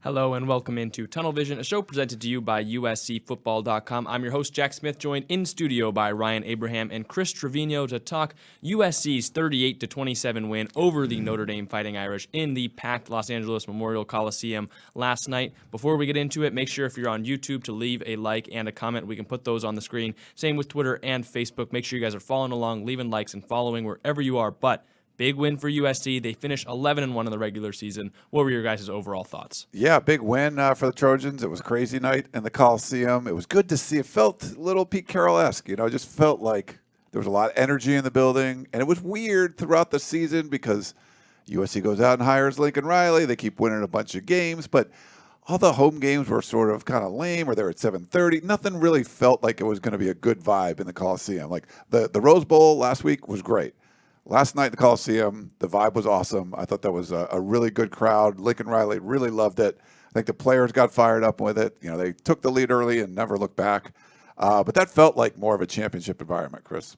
Hello and welcome into Tunnel Vision, a show presented to you by USCFootball.com. I'm your host, Jack Smith, joined in studio by Ryan Abraham and Chris Trevino to talk USC's 38-27 win over the Notre Dame Fighting Irish in the packed Los Angeles Memorial Coliseum last night. Before we get into it, make sure if you're on YouTube to leave a like and a comment. We can put those on the screen. Same with Twitter and Facebook. Make sure you guys are following along, leaving likes, and following wherever you are. But big win for USC. They finished 11-1 in the regular season. What were your guys' overall thoughts? Yeah, big win for the Trojans. It was a crazy night in the Coliseum. It was good to see. It felt a little Pete Carroll-esque. It just felt like there was a lot of energy in the building. And it was weird throughout the season because USC goes out and hires Lincoln Riley. They keep winning a bunch of games. But all the home games were sort of kind of lame, or they were at 7:30. Nothing really felt like it was going to be a good vibe in the Coliseum. Like the Rose Bowl last week was great. Last night in the Coliseum, the vibe was awesome. I thought that was a really good crowd. Lincoln Riley really loved it. I think the players got fired up with it. They took the lead early and never looked back. But that felt like more of a championship environment, Chris.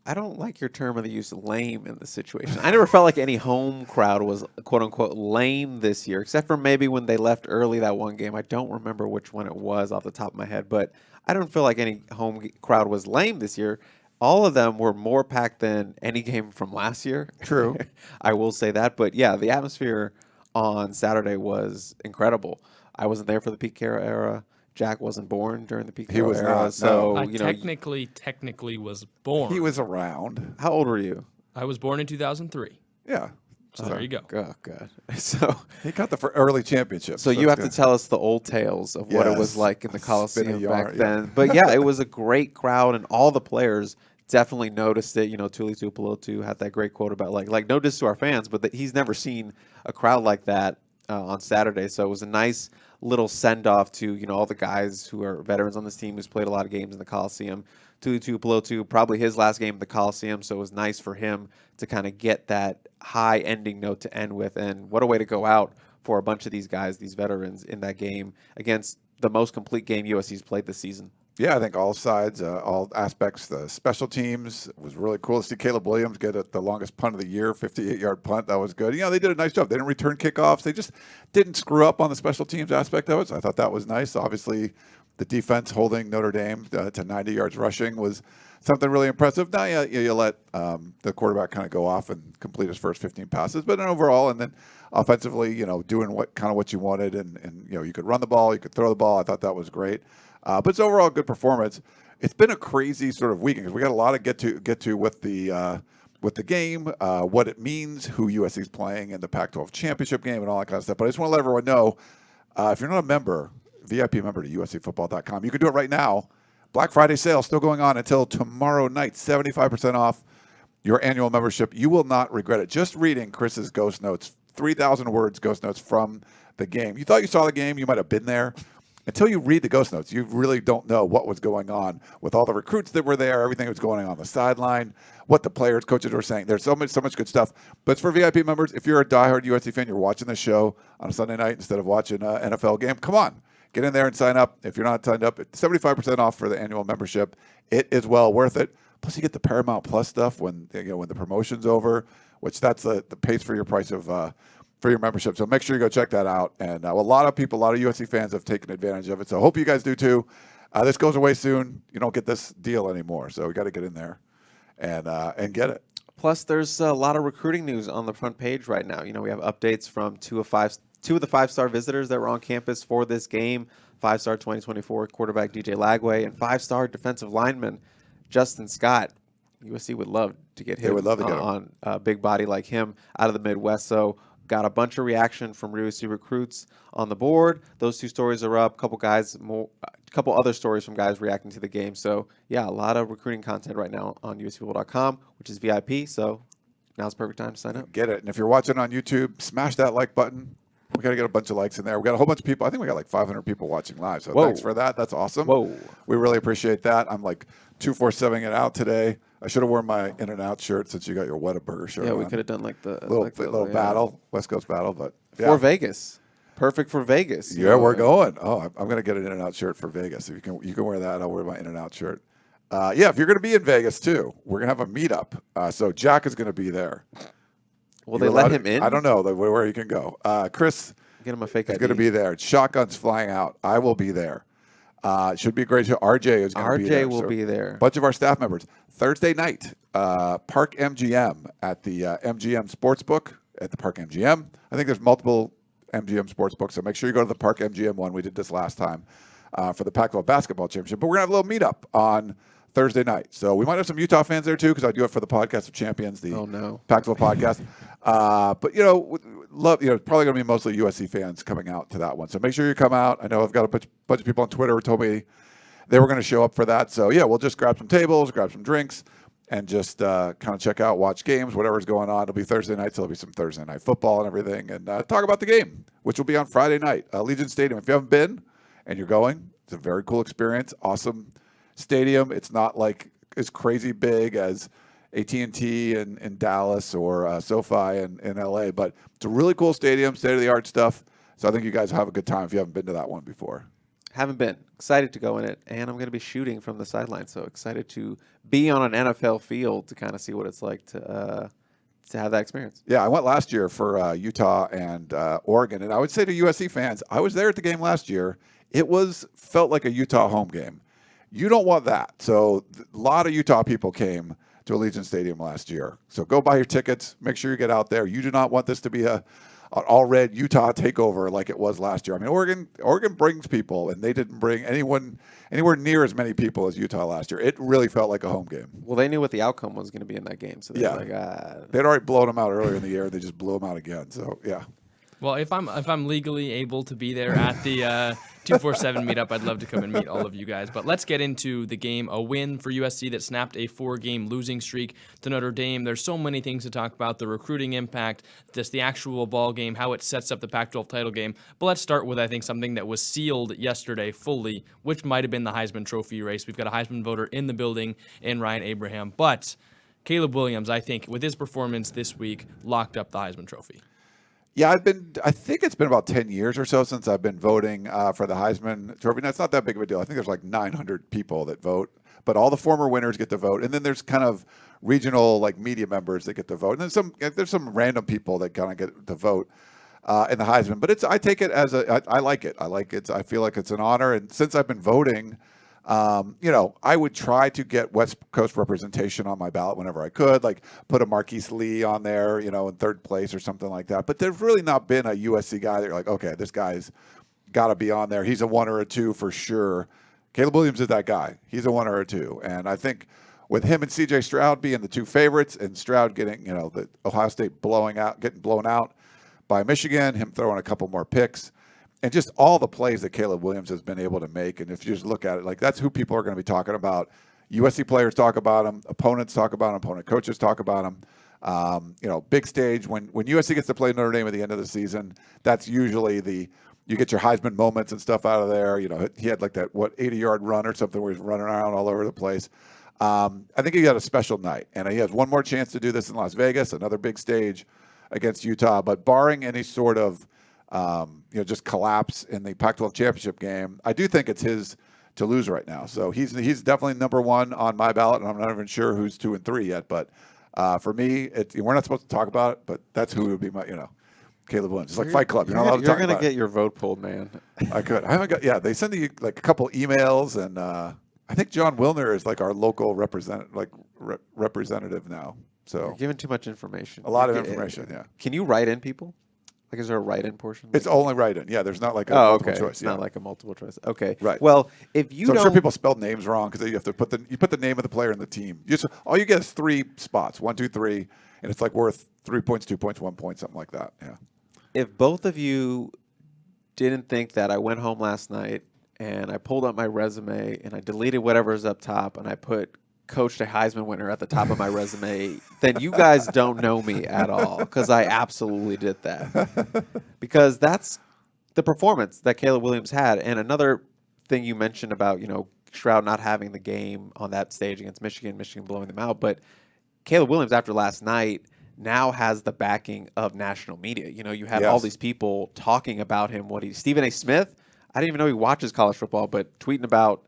I don't like your term of the use lame in this situation. I never felt like any home crowd was quote-unquote lame this year, except for maybe when they left early that one game. I don't remember which one it was off the top of my head, but I don't feel like any home crowd was lame this year. All of them were more packed than any game from last year. True. I will say that. But, yeah, the atmosphere on Saturday was incredible. I wasn't there for the Pete Carroll era. Jack wasn't born during the Pete Carroll era. Not, so, no. I technically was born. He was around. How old were you? I was born in 2003. Yeah. So there you go. Oh, God. So he got the early championship. So you have to tell us the old tales of what it was like in the Coliseum back then. But, yeah, it was a great crowd, and all the players definitely noticed it. Tuli Tuipulotu had that great quote about, like no diss to our fans, but that he's never seen a crowd like that on Saturday. So it was a nice little send-off to, all the guys who are veterans on this team who's played a lot of games in the Coliseum. Tuli Tuipulotu, probably his last game in the Coliseum, so it was nice for him to kind of get that high ending note to end with. And what a way to go out for a bunch of these guys, these veterans, in that game against the most complete game USC's played this season. Yeah, I think all sides, all aspects, the special teams, it was really cool to see Caleb Williams get the longest punt of the year, 58-yard punt. That was good. They did a nice job. They didn't return kickoffs. They just didn't screw up on the special teams aspect of it. So I thought that was nice. Obviously, the defense holding Notre Dame to 90 yards rushing was something really impressive. Now you let the quarterback kind of go off and complete his first 15 passes, but overall, and then offensively, doing what you wanted, and you could run the ball, you could throw the ball. I thought that was great. But it's overall a good performance. It's been a crazy sort of weekend because we got a lot to get to with the game, what it means, who USC is playing in the Pac-12 Championship game, and all that kind of stuff. But I just want to let everyone know, if you're not a member, VIP member to USCFootball.com, you can do it right now. Black Friday sale still going on until tomorrow night, 75% off your annual membership. You will not regret it. Just reading Chris's Ghost Notes, 3,000 words Ghost Notes from the game. You thought you saw the game, you might have been there. Until you read the Ghost Notes, you really don't know what was going on with all the recruits that were there, everything that was going on the sideline, what the players, coaches were saying. There's so much good stuff. But it's for VIP members. If you're a diehard USC fan, you're watching the show on a Sunday night instead of watching an NFL game, come on. Get in there and sign up. If you're not signed up, it's 75% off for the annual membership. It is well worth it. Plus, you get the Paramount Plus stuff when the promotion's over, which that's the pays for your price of for your membership. So make sure you go check that out. And a lot of USC fans have taken advantage of it. So I hope you guys do too. This goes away soon. You don't get this deal anymore. So we got to get in there and get it. Plus, there's a lot of recruiting news on the front page right now. We have updates from two of the five-star visitors that were on campus for this game. 5-star 2024 quarterback DJ Lagway and 5-star defensive lineman Justin Scott. USC would love to get him on a big body like him out of the Midwest. So got a bunch of reaction from USC recruits on the board. Those 2 stories are up. Couple other stories from guys reacting to the game. So yeah, a lot of recruiting content right now on uscpeople.com, which is VIP. So now's the perfect time to sign up. Get it. And if you're watching on YouTube, smash that like button. We got to get a bunch of likes in there. We got a whole bunch of people. I think we got like 500 people watching live. So thanks for that. That's awesome. Whoa. We really appreciate that. I'm like 247ing it out today. I should have worn my In-N-Out shirt since you got your Whataburger shirt. Yeah, we on. could have done like the little battle, West Coast battle, but for Vegas. Perfect for Vegas. Yeah, we're going. Oh, I'm going to get an In-N-Out shirt for Vegas. If you can wear that. I'll wear my In-N-Out shirt. Yeah, if you're going to be in Vegas too, we're going to have a meetup. So Jack is going to be there. Will they let him in? I don't know where he can go. Chris get him a fake ID. Is going to be there. Shotguns flying out. I will be there. It should be a great show. RJ is going to be there. RJ will be there. A bunch of our staff members. Thursday night, Park MGM at the MGM Sportsbook at the Park MGM. I think there's multiple MGM Sportsbooks, so make sure you go to the Park MGM one. We did this last time for the Pac-12 Basketball Championship. But we're going to have a little meetup on Thursday night. So we might have some Utah fans there, too, because I do it for the Podcast of Champions, the Pac-12 podcast. But, probably going to be mostly USC fans coming out to that one. So make sure you come out. I know I've got a bunch of people on Twitter who told me they were going to show up for that. So, yeah, we'll just grab some tables, grab some drinks, and just kind of check out, watch games, whatever's going on. It'll be Thursday night, so there'll be some Thursday night football and everything, and talk about the game, which will be on Friday night. Allegiant Stadium. If you haven't been and you're going, it's a very cool experience. Awesome stadium. It's not like as crazy big as AT&T in Dallas or SoFi in LA, but it's a really cool stadium, state-of-the-art stuff. So I think you guys will have a good time if you haven't been to that one before. Haven't been. Excited to go in it, and I'm going to be shooting from the sideline, so excited to be on an NFL field to kind of see what it's like to have that experience. Yeah, I went last year for Utah and Oregon, and I would say to USC fans, I was there at the game last year. It felt like a Utah home game. You don't want that. So a lot of Utah people came to Allegiant Stadium last year. So go buy your tickets. Make sure you get out there. You do not want this to be an all-red Utah takeover like it was last year. I mean, Oregon brings people, and they didn't bring anywhere near as many people as Utah last year. It really felt like a home game. Well, they knew what the outcome was going to be in that game. So they were like, they'd already blown them out earlier in the year. They just blew them out again. So, yeah. Well, if I'm legally able to be there at the 247 meetup, I'd love to come and meet all of you guys. But let's get into the game. A win for USC that snapped a 4-game losing streak to Notre Dame. There's so many things to talk about: the recruiting impact, just the actual ball game, how it sets up the Pac-12 title game. But let's start with, I think, something that was sealed yesterday fully, which might have been the Heisman Trophy race. We've got a Heisman voter in the building in Ryan Abraham, but Caleb Williams, I think, with his performance this week, locked up the Heisman Trophy. Yeah, I think it's been about 10 years or so since I've been voting for the Heisman Trophy. Now, it's not that big of a deal. I think there's like 900 people that vote, but all the former winners get to vote. And then there's kind of regional like media members that get to vote. And then there's some random people that kind of get to vote in the Heisman. But I take it as I like it. I like it. I feel like it's an honor. And since I've been voting, I would try to get West Coast representation on my ballot whenever I could, like put a Marquise Lee on there, in third place or something like that. But there's really not been a USC guy that you're like, okay, this guy's got to be on there. He's a 1 or a 2 for sure. Caleb Williams is that guy. He's a 1 or a 2. And I think with him and CJ Stroud being the 2 favorites and Stroud getting, the Ohio State getting blown out by Michigan, him throwing a couple more picks, and just all the plays that Caleb Williams has been able to make. And if you just look at it, like that's who people are going to be talking about. USC players talk about him. Opponents talk about him. Opponent coaches talk about him. Big stage. When USC gets to play Notre Dame at the end of the season, that's usually you get your Heisman moments and stuff out of there. He had like that, 80-yard run or something where he's running around all over the place. I think he got a special night. And he has one more chance to do this in Las Vegas, another big stage against Utah. But barring any sort of just collapse in the Pac-12 Championship game, I do think it's his to lose right now. So he's definitely number 1 on my ballot, and I'm not even sure who's 2 and 3 yet. But for me, we're not supposed to talk about it, but that's who would be my, Caleb Williams. It's like Fight Club. You're not allowed to talk about it. You're going to get your vote pulled, man. I could. I haven't got. Yeah, they send you like a couple emails, and I think John Wilner is like our local representative now. So you're giving too much information. A lot of information. Yeah. Can you write in people? Like, is there a write-in portion? It's only write-in. Yeah, there's not like a multiple choice. It's not like a multiple choice. Okay. Right. Well, if you I'm sure people spelled names wrong because you have to put the name of the player in the team. All you get is 3 spots, 1, 2, 3, and it's like worth 3 points, 2 points, 1 point, something like that. Yeah. if both of you didn't think that I went home last night and I pulled up my resume and I deleted whatever's up top and I put Coach the Heisman winner at the top of my resume, then you guys don't know me at all, because I absolutely did that. Because that's the performance that Caleb Williams had. And another thing you mentioned about, Stroud not having the game on that stage against Michigan blowing them out. But Caleb Williams, after last night, now has the backing of national media. You had all these people talking about him. Stephen A. Smith, I didn't even know he watches college football, but tweeting about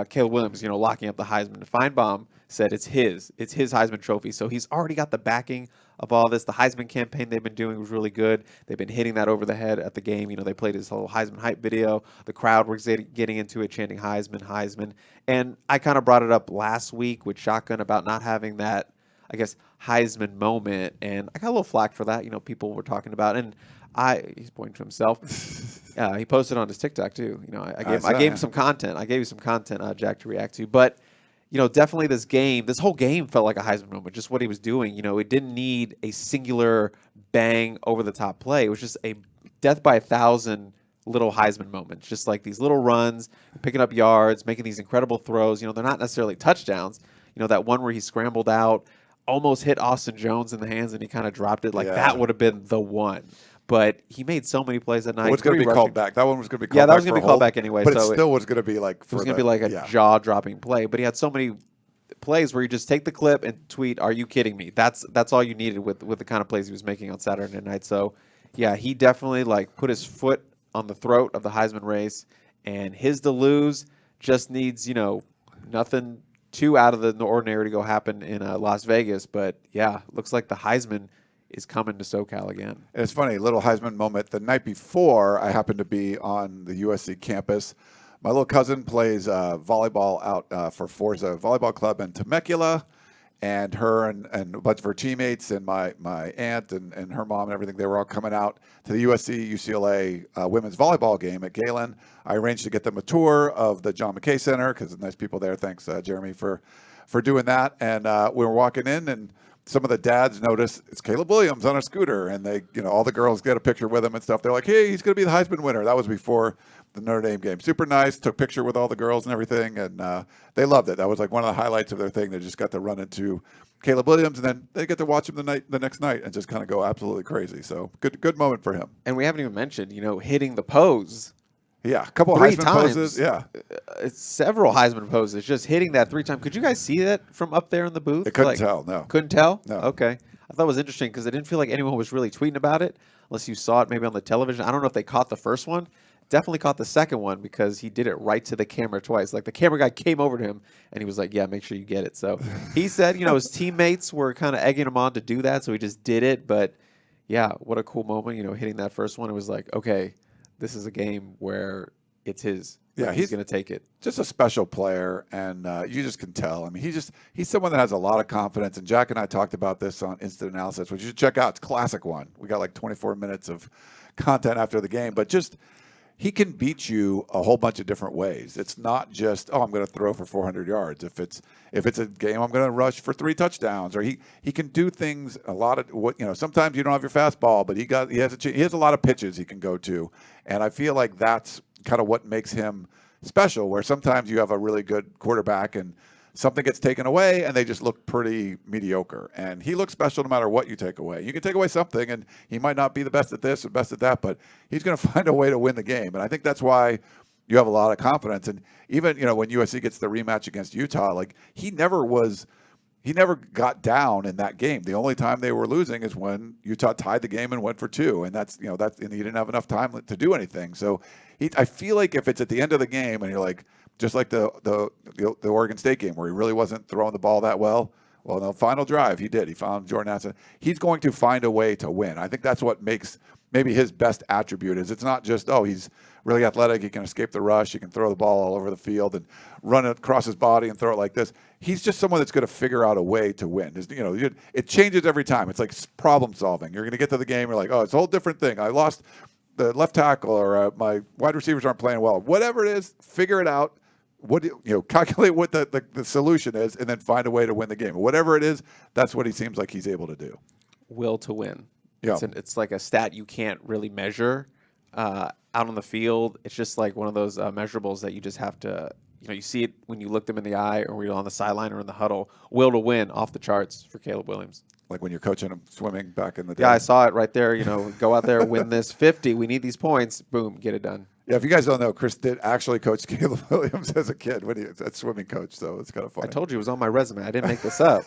Caleb Williams, locking up the Heisman. Feinbaum said it's his Heisman Trophy. So he's already got the backing of all this. The Heisman campaign they've been doing was really good. They've been hitting that over the head at the game. They played his whole Heisman hype video. The crowd was getting into it, chanting Heisman, Heisman. And I kind of brought it up last week with Shotgun about not having that, I guess, Heisman moment. And I got a little flack for that. People were talking about, and he's pointing to himself. He posted on his TikTok too. I gave him some content. I gave you some content, Jack, to react to. But definitely this whole game felt like a Heisman moment. Just what he was doing. It didn't need a singular bang over the top play. It was just a death by 1,000 little Heisman moments. Just like these little runs, picking up yards, making these incredible throws. They're not necessarily touchdowns. That one where he scrambled out, almost hit Austin Jones in the hands, and he kind of dropped it. That would have been the one. But he made so many plays that night. It's going to be called back. That one was going to be called back. Yeah, that was going to be called back anyway. But it still was going to be like a jaw-dropping play. But he had so many plays where you just take the clip and tweet, "Are you kidding me?" That's all you needed with the kind of plays he was making on Saturday night. So, yeah, he definitely put his foot on the throat of the Heisman race, and his to lose just needs nothing too out of the ordinary to go happen in Las Vegas. But yeah, looks like the Heisman is coming to SoCal again. And it's funny, little Heisman moment. The night before, I happened to be on the USC campus. My little cousin plays volleyball out for Forza Volleyball Club in Temecula, and her and a bunch of her teammates and my aunt and her mom and everything, they were all coming out to the USC UCLA women's volleyball game at Galen. I arranged to get them a tour of the John McKay Center because there's nice people there. Thanks, Jeremy, for doing that. And we were walking in, and some of the dads notice it's Caleb Williams on a scooter, and they, all the girls get a picture with him and stuff. They're like, "Hey, he's going to be the Heisman winner." That was before the Notre Dame game. Super nice. Took a picture with all the girls and everything, and they loved it. That was like one of the highlights of their thing. They just got to run into Caleb Williams, and then they get to watch him the next night and just kind of go absolutely crazy. So good moment for him. And we haven't even mentioned, hitting the pose. Yeah, a couple of Heisman poses. Yeah. It's several Heisman poses, just hitting that 3 times. Could you guys see that from up there in the booth? They couldn't tell, no. Couldn't tell? No. Okay. I thought it was interesting because I didn't feel like anyone was really tweeting about it unless you saw it maybe on the television. I don't know if they caught the first one. Definitely caught the second one because he did it right to the camera twice. Like the camera guy came over to him and he was like, "Yeah, make sure you get it." So he said, his teammates were kind of egging him on to do that, so he just did it. But yeah, what a cool moment, hitting that first one. It was like, okay, this is a game where it's his. Yeah, he's going to take it. Just a special player, and you just can tell. I mean, he's someone that has a lot of confidence. And Jack and I talked about this on Instant Analysis, which you should check out. It's a classic one. We got like 24 minutes of content after the game, but just he can beat you a whole bunch of different ways. It's not just, I'm going to throw for 400 yards. If it's a game, I'm going to rush for 3 touchdowns. Or he can do things a lot of what sometimes you don't have your fastball, but he has a lot of pitches he can go to, and I feel like that's kind of what makes him special, where sometimes you have a really good quarterback and something gets taken away and they just look pretty mediocre. And he looks special no matter what you take away. You can take away something and he might not be the best at this or best at that, but he's going to find a way to win the game. And I think that's why you have a lot of confidence. And even, when USC gets the rematch against Utah, like he never got down in that game. The only time they were losing is when Utah tied the game and went for 2. And and he didn't have enough time to do anything. So I feel like if it's at the end of the game and you're like, just like the Oregon State game where he really wasn't throwing the ball that well, in the final drive, he did. He found Jordan Addison. He's going to find a way to win. I think that's what makes maybe his best attribute is it's not just, he's really athletic. He can escape the rush. He can throw the ball all over the field and run it across his body and throw it like this. He's just someone that's going to figure out a way to win. It changes every time. It's like problem solving. You're going to get to the game. You're like, it's a whole different thing. I lost the left tackle or my wide receivers aren't playing well. Whatever it is, figure it out. Calculate what the solution is and then find a way to win the game. Whatever it is, that's what he seems like he's able to do. Will to win. Yeah. It's like a stat you can't really measure out on the field. It's just like one of those measurables that you just have to, you see it when you look them in the eye or when you're on the sideline or in the huddle. Will to win, off the charts for Caleb Williams. Like when you're coaching him swimming back in the day. Yeah, I saw it right there. Go out there, win this 50. We need these points. Boom, get it done. Yeah, if you guys don't know, Chris did actually coach Caleb Williams as a kid when he was a swimming coach, so it's kind of funny. I told you it was on my resume. I didn't make this up.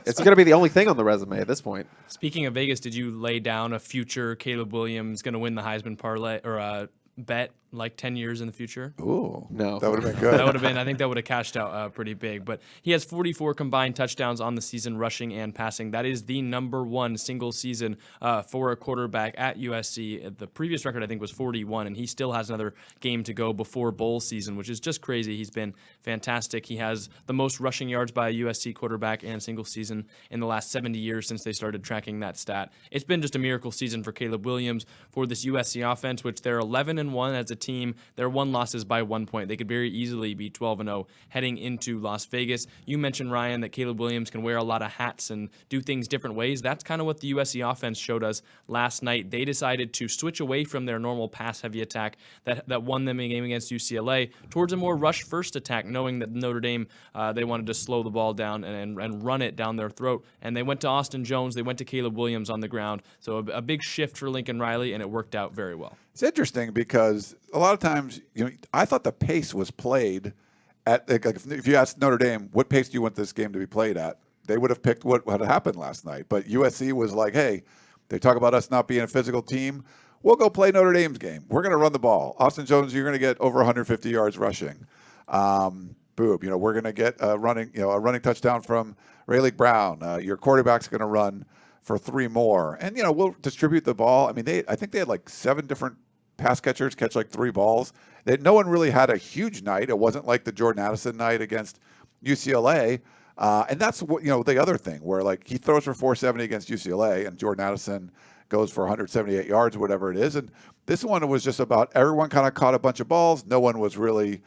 It's going to be the only thing on the resume at this point. Speaking of Vegas, did you lay down a future Caleb Williams going to win the Heisman parlay or bet like 10 years in the future? Ooh, no. That would have been good. That would have been, I think that would have cashed out pretty big. But he has 44 combined touchdowns on the season, rushing and passing. That is the number one single season for a quarterback at USC. The previous record, I think, was 41, and he still has another game to go before bowl season, which is just crazy. He's been fantastic. He has the most rushing yards by a USC quarterback in a single season in the last 70 years since they started tracking that stat. It's been just a miracle season for Caleb Williams, for this USC offense, which they're 11-1 as a team. Their one loss is by 1 point. They could very easily be 12-0 heading into Las Vegas. You mentioned, Ryan, that Caleb Williams can wear a lot of hats and do things different ways. That's kind of what the USC offense showed us last night. They decided to switch away from their normal pass-heavy attack that won them a game against UCLA towards a more rush-first attack, knowing that Notre Dame, they wanted to slow the ball down and run it down their throat. And they went to Austin Jones. They went to Caleb Williams on the ground. So a big shift for Lincoln Riley, and it worked out very well. It's interesting because a lot of times, I thought the pace was played at, like if you asked Notre Dame, what pace do you want this game to be played at? They would have picked what had happened last night. But USC was like, hey, they talk about us not being a physical team. We'll go play Notre Dame's game. We're going to run the ball. Austin Jones, you're going to get over 150 yards rushing. Boom. We're going to get a running touchdown from Rayleigh Brown. Your quarterback's going to run for 3 more. And, we'll distribute the ball. I mean, I think they had like 7 different pass catchers catch like 3 balls. No one really had a huge night. It wasn't like the Jordan Addison night against UCLA. And that's what, the other thing where like he throws for 470 against UCLA and Jordan Addison goes for 178 yards, whatever it is. And this one was just about everyone kind of caught a bunch of balls. No one was really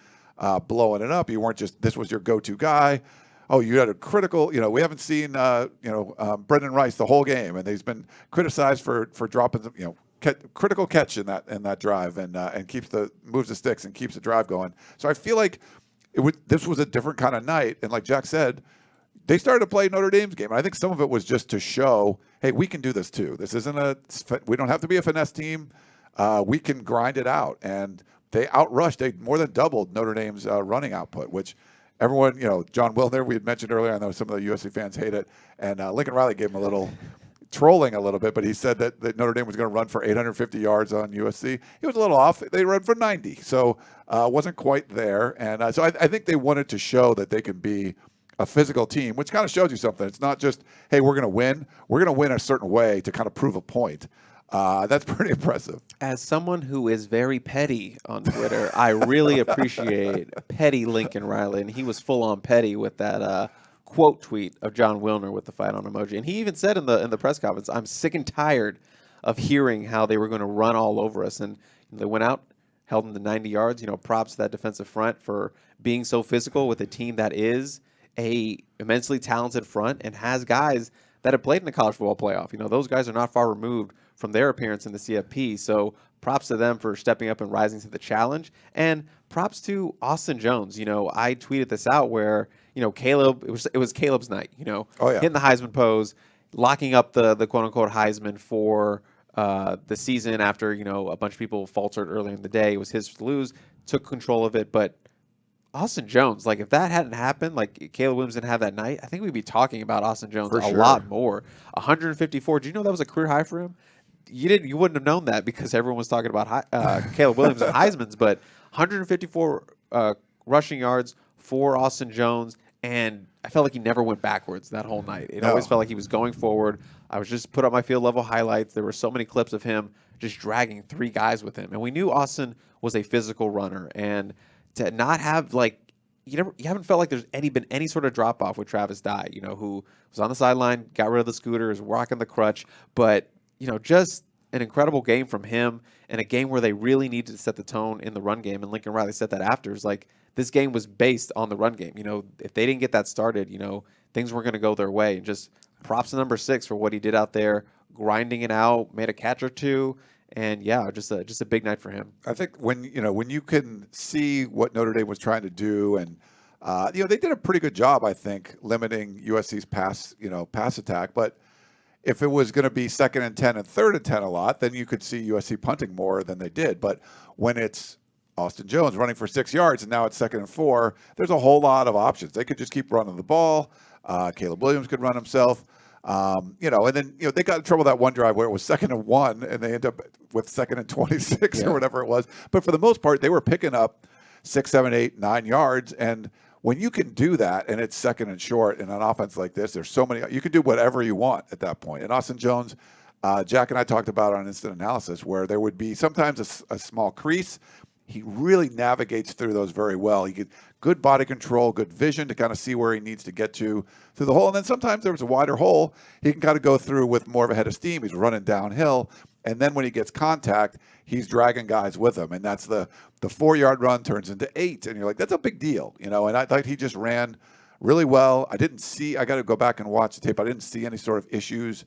blowing it up. You weren't just, this was your go-to guy. Oh, you had a critical, we haven't seen, Brendan Rice the whole game, and he's been criticized for dropping, critical catch in that drive, and moves the sticks and keeps the drive going. So I feel like this was a different kind of night, and like Jack said, they started to play Notre Dame's game. And I think some of it was just to show, hey, we can do this too. This isn't we don't have to be a finesse team. We can grind it out, and they outrushed. They more than doubled Notre Dame's running output, which. Everyone, John Wilner, we had mentioned earlier, I know some of the USC fans hate it, and Lincoln Riley gave him a little trolling a little bit, but he said that Notre Dame was going to run for 850 yards on USC. He was a little off. They ran for 90, so wasn't quite there. And so I think they wanted to show that they can be a physical team, which kind of shows you something. It's not just, hey, we're going to win. We're going to win a certain way to kind of prove a point. That's pretty impressive. As someone who is very petty on Twitter, I really appreciate petty Lincoln Riley, and he was full on petty with that quote tweet of John Wilner with the fight on emoji. And he even said in the press conference, "I'm sick and tired of hearing how they were going to run all over us." And they went out, held them to 90 yards. Props to that defensive front for being so physical with a team that is a immensely talented front and has guys that have played in the college football playoff. Those guys are not far removed from their appearance in the CFP. So props to them for stepping up and rising to the challenge. And props to Austin Jones. I tweeted this out where, Caleb, it was Caleb's night, hitting the Heisman pose, locking up the quote unquote Heisman for the season after, a bunch of people faltered earlier in the day. It was his to lose, took control of it. But Austin Jones, if that hadn't happened, Caleb Williams didn't have that night, I think we'd be talking about Austin Jones lot more. 154. Do you know that was a career high for him? You wouldn't have known that because everyone was talking about Caleb Williams and Heisman's, but 154 rushing yards for Austin Jones, and I felt like he never went backwards that whole night. It always felt like he was going forward. I was just put up my field level highlights. There were so many clips of him just dragging 3 guys with him, and we knew Austin was a physical runner, and to not have you haven't felt like there's been any sort of drop off with Travis Dye, who was on the sideline, got rid of the scooter, is rocking the crutch, but just an incredible game from him, and a game where they really needed to set the tone in the run game. And Lincoln Riley said that after. It's like this game was based on the run game. If they didn't get that started, things weren't going to go their way. And just props to number 6 for what he did out there, grinding it out, made a catch or two. And yeah, just a big night for him. I think when you can see what Notre Dame was trying to do, and they did a pretty good job, I think, limiting USC's pass attack. But if it was going to be 2nd and 10 and 3rd and 10 a lot, then you could see USC punting more than they did. But when it's Austin Jones running for 6 yards and now it's 2nd and 4, there's a whole lot of options. They could just keep running the ball. Caleb Williams could run himself. And then they got in trouble that one drive where it was 2nd and 1 and they end up with 2nd and 26 or whatever it was. But for the most part, they were picking up 6, 7, 8, 9 yards. And when you can do that and it's 2nd and short in an offense like this, there's so many, you can do whatever you want at that point. And Austin Jones, Jack and I talked about on instant analysis where there would be sometimes a small crease. He really navigates through those very well. He get good body control, good vision to kind of see where he needs to get to through the hole. And then sometimes there was a wider hole. He can kind of go through with more of a head of steam. He's running downhill. And then when he gets contact, he's dragging guys with him. And that's the 4-yard run turns into 8. And you're like, that's a big deal, And I thought he just ran really well. I got to go back and watch the tape. I didn't see any sort of issues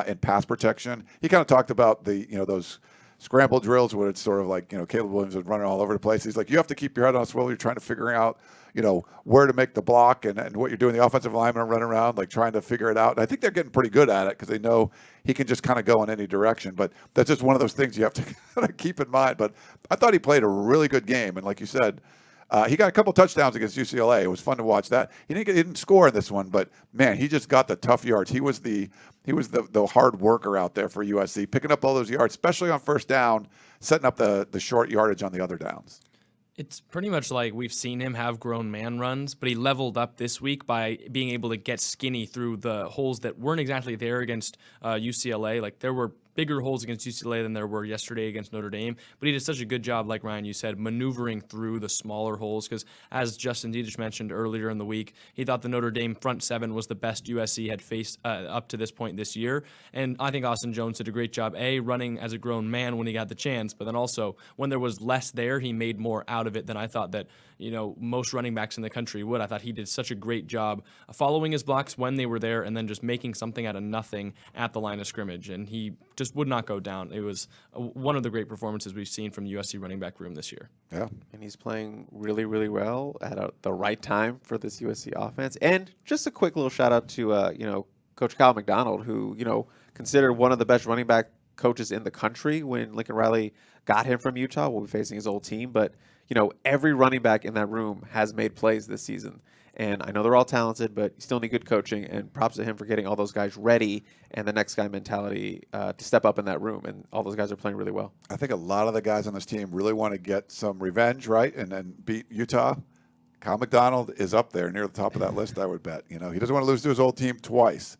in pass protection. He kind of talked about those scramble drills where it's sort of like, Caleb Williams was running all over the place. He's like, you have to keep your head on a swivel. You're trying to figure out, where to make the block and what you're doing. The offensive linemen are running around, like trying to figure it out. And I think they're getting pretty good at it because they know he can just kind of go in any direction. But that's just one of those things you have to kind of keep in mind. But I thought he played a really good game. And like you said, he got a couple touchdowns against UCLA. It was fun to watch that. He didn't score in this one, but man, he just got the tough yards. He was the hard worker out there for USC, picking up all those yards, especially on first down, setting up the short yardage on the other downs. It's pretty much like we've seen him have grown man runs, but he leveled up this week by being able to get skinny through the holes that weren't exactly there against UCLA. Like there were bigger holes against UCLA than there were yesterday against Notre Dame, but he did such a good job, like Ryan, you said, maneuvering through the smaller holes because, as Justin Diedrich mentioned earlier in the week, he thought the Notre Dame front seven was the best USC had faced up to this point this year, and I think Austin Jones did a great job, running as a grown man when he got the chance, but then also when there was less there, he made more out of it than I thought that most running backs in the country would. I thought he did such a great job following his blocks when they were there and then just making something out of nothing at the line of scrimmage, and he just would not go down. It was one of the great performances we've seen from the USC running back room this year. Yeah. And he's playing really, really well at the right time for this USC offense. And just a quick little shout out to, Coach Kyle McDonald, who, considered one of the best running back coaches in the country when Lincoln Riley got him from Utah. We'll be facing his old team. But, every running back in that room has made plays this season. And I know they're all talented, but you still need good coaching. And props to him for getting all those guys ready and the next guy mentality to step up in that room. And all those guys are playing really well. I think a lot of the guys on this team really want to get some revenge, right, and then beat Utah. Kyle McDonald is up there near the top of that list, I would bet. He doesn't want to lose to his old team twice.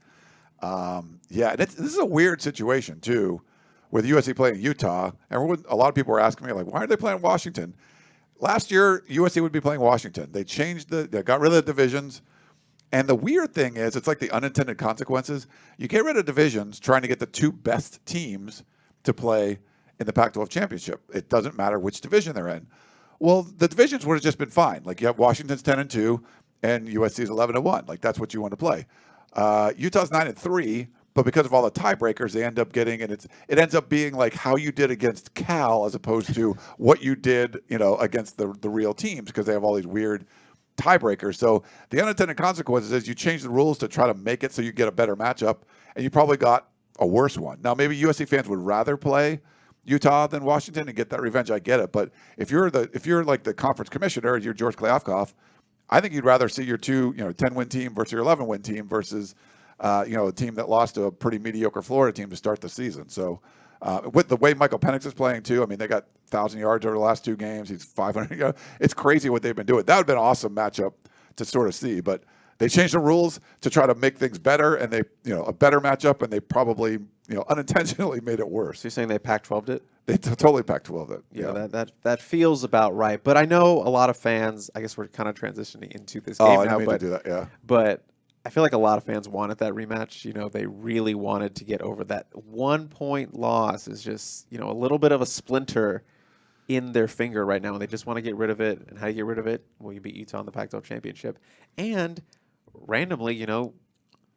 This is a weird situation, too, with USC playing Utah. A lot of people were asking me, like, why are they playing Washington? Last year, USC would be playing Washington. They got rid of the divisions. And the weird thing is, it's like the unintended consequences. You get rid of divisions trying to get the two best teams to play in the Pac-12 Championship. It doesn't matter which division they're in. Well, the divisions would have just been fine. Like, you have Washington's 10-2 and USC's 11-1. Like, that's what you want to play. Utah's 9-3. But because of all the tiebreakers, they end up getting, and it ends up being like how you did against Cal as opposed to what you did, against the real teams, because they have all these weird tiebreakers. So the unintended consequences is you change the rules to try to make it so you get a better matchup, and you probably got a worse one. Now, maybe USC fans would rather play Utah than Washington and get that revenge. I get it, but if you're like the conference commissioner, you're George Kliavkoff, I think you'd rather see your 10-win team versus your 11-win team versus a team that lost to a pretty mediocre Florida team to start the season. So with the way Michael Penix is playing too, I mean, they got 1,000 yards over the last 2 games. He's 500. It's crazy what they've been doing. That would have been an awesome matchup to sort of see. But they changed the rules to try to make things better, and they, a better matchup, and they probably, unintentionally made it worse. So you're saying they Pac-12'd it? They totally Pac-12'd it. Yeah, that feels about right. But I know a lot of fans, I guess we're kind of transitioning into this game now. I didn't mean to do that, yeah. But I feel like a lot of fans wanted that rematch. They really wanted to get over that 1-point loss. Is just, a little bit of a splinter in their finger right now, and they just want to get rid of it. And how do you get rid of it? Well, you beat Utah in the Pac-12 Championship. And randomly,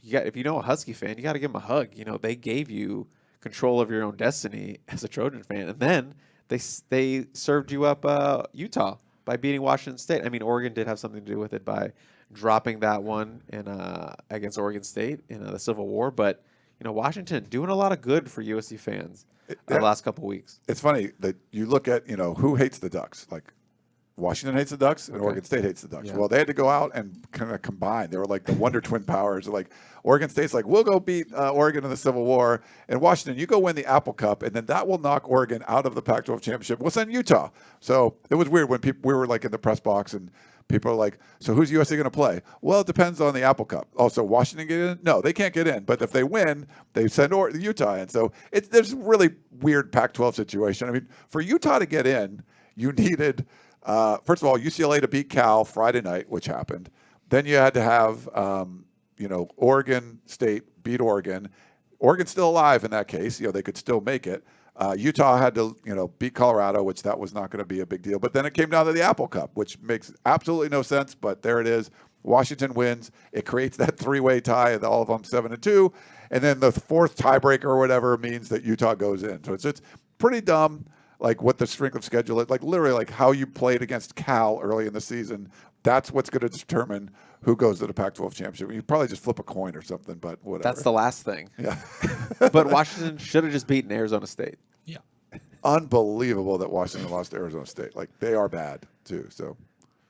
if you know a Husky fan, you got to give them a hug. You know, they gave you control of your own destiny as a Trojan fan, and then they served you up Utah by beating Washington State. I mean, Oregon did have something to do with it by dropping that one in against Oregon State in the Civil War, but you know, Washington doing a lot of good for USC fans the last couple weeks. It's funny that you look at, you know, who hates the Ducks. Like, Washington hates the Ducks and Oregon State hates the Ducks. Yeah. Well, they had to go out and kind of combine. They were like the Wonder Twin powers. Like, Oregon State's like, we'll go beat Oregon in the Civil War. And Washington, you go win the Apple Cup, and then that will knock Oregon out of the Pac-12 Championship. We'll send Utah. So it was weird when we were like in the press box and people are like, so who's USC going to play? Well, it depends on the Apple Cup. Also, Washington get in? No, they can't get in. But if they win, they send Utah in. So there's a really weird Pac-12 situation. I mean, for Utah to get in, you needed – first of all, UCLA to beat Cal Friday night, which happened. Then you had to have, Oregon State beat Oregon. Oregon's still alive in that case. You know, they could still make it. Utah had to, beat Colorado, which that was not going to be a big deal. But then it came down to the Apple Cup, which makes absolutely no sense. But there it is. Washington wins. It creates that three-way tie, and all of them 7-2. And then the fourth tiebreaker or whatever means that Utah goes in. So it's pretty dumb. Like what the strength of schedule is, like literally like how you played against Cal early in the season. That's what's going to determine who goes to the Pac-12 championship. You probably just flip a coin or something, but whatever. That's the last thing. Yeah. But Washington should have just beaten Arizona State. Yeah. Unbelievable that Washington lost to Arizona State. Like they are bad too. So.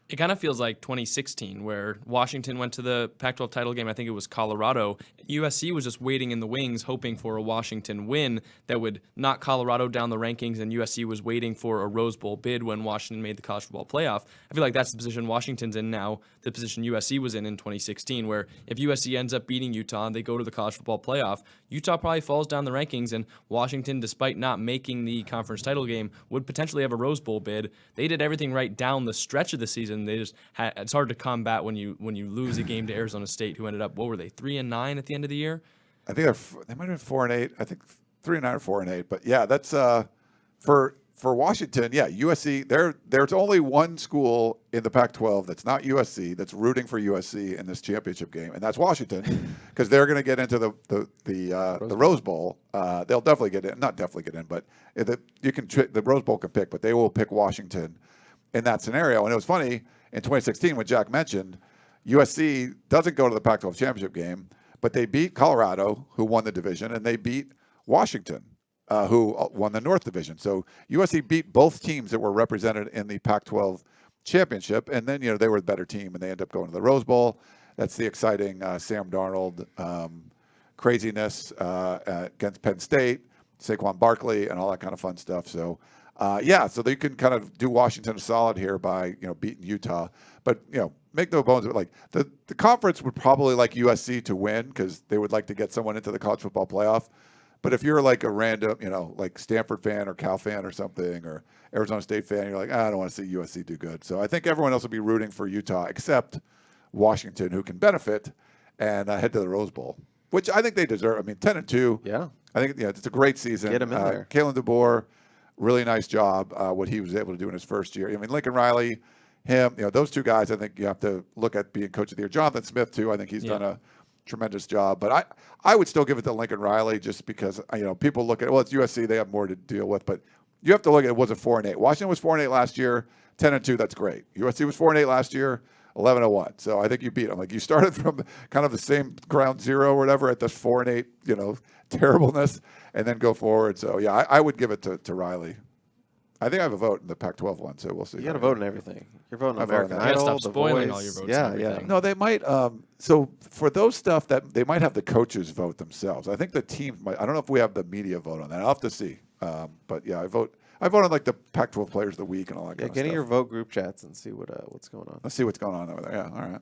It kind of feels like 2016 where Washington went to the Pac-12 title game. I think it was Colorado. USC was just waiting in the wings, hoping for a Washington win that would knock Colorado down the rankings, and USC was waiting for a Rose Bowl bid when Washington made the college football playoff. I feel like that's the position Washington's in now, the position USC was in 2016, where if USC ends up beating Utah and they go to the college football playoff, Utah probably falls down the rankings, and Washington, despite not making the conference title game, would potentially have a Rose Bowl bid. They did everything right down the stretch of the season. They just it's hard to combat when you lose a game to Arizona State, who ended up, what were they, 3-9 at the end of the year? I think they might have been 4-8. I think 3-9 or 4-8. But yeah, that's for Washington. Yeah, USC. There's only one school in the Pac-12 that's not USC that's rooting for USC in this championship game, and that's Washington, because they're going to get into the Rose Bowl. They'll definitely get in. Not definitely get in, but the Rose Bowl can pick, but they will pick Washington in that scenario. And it was funny in 2016 when Jack mentioned USC doesn't go to the Pac-12 championship game, but they beat Colorado, who won the division, and they beat Washington, who won the North Division. So USC beat both teams that were represented in the Pac-12 championship, and then they were the better team, and they end up going to the Rose Bowl. That's the exciting Sam Darnold craziness against Penn State, Saquon Barkley, and all that kind of fun stuff. So. So they can kind of do Washington a solid here by beating Utah, but make no bones, like the conference would probably like USC to win because they would like to get someone into the college football playoff. But if you're like a random, like Stanford fan or Cal fan or something, or Arizona State fan, you're like, I don't want to see USC do good. So I think everyone else will be rooting for Utah except Washington, who can benefit and head to the Rose Bowl, which I think they deserve. I mean, 10-2. Yeah, I think it's a great season. Get them in there. Kalen DeBoer. Really nice job, what he was able to do in his first year. I mean, Lincoln Riley, him, those two guys, I think you have to look at being coach of the year. Jonathan Smith, too, I think he's done a tremendous job. But I would still give it to Lincoln Riley just because, people look at it. Well, it's USC. They have more to deal with. But you have to look at it. Was it 4-8? Washington was 4-8 last year, 10-2. That's great. USC was 4-8 last year, 11-1. So I think you beat them. Like you started from kind of the same ground zero or whatever at this 4-8, terribleness, and then go forward. So yeah, I would give it to Riley. I think I have a vote in the Pac-12 one, so we'll see. You got to vote in everything. You're voting on American Idol. You got to stop spoiling The Voice. all your votes. Yeah. No, they might. So for those stuff that they might have the coaches vote themselves. I think the teams might. I don't know if we have the media vote on that. I'll have to see. But yeah, I vote on like the Pac-12 Players of the Week and all that kind of stuff. Get in your vote group chats and see what's going on. Let's see what's going on over there. Yeah, all right.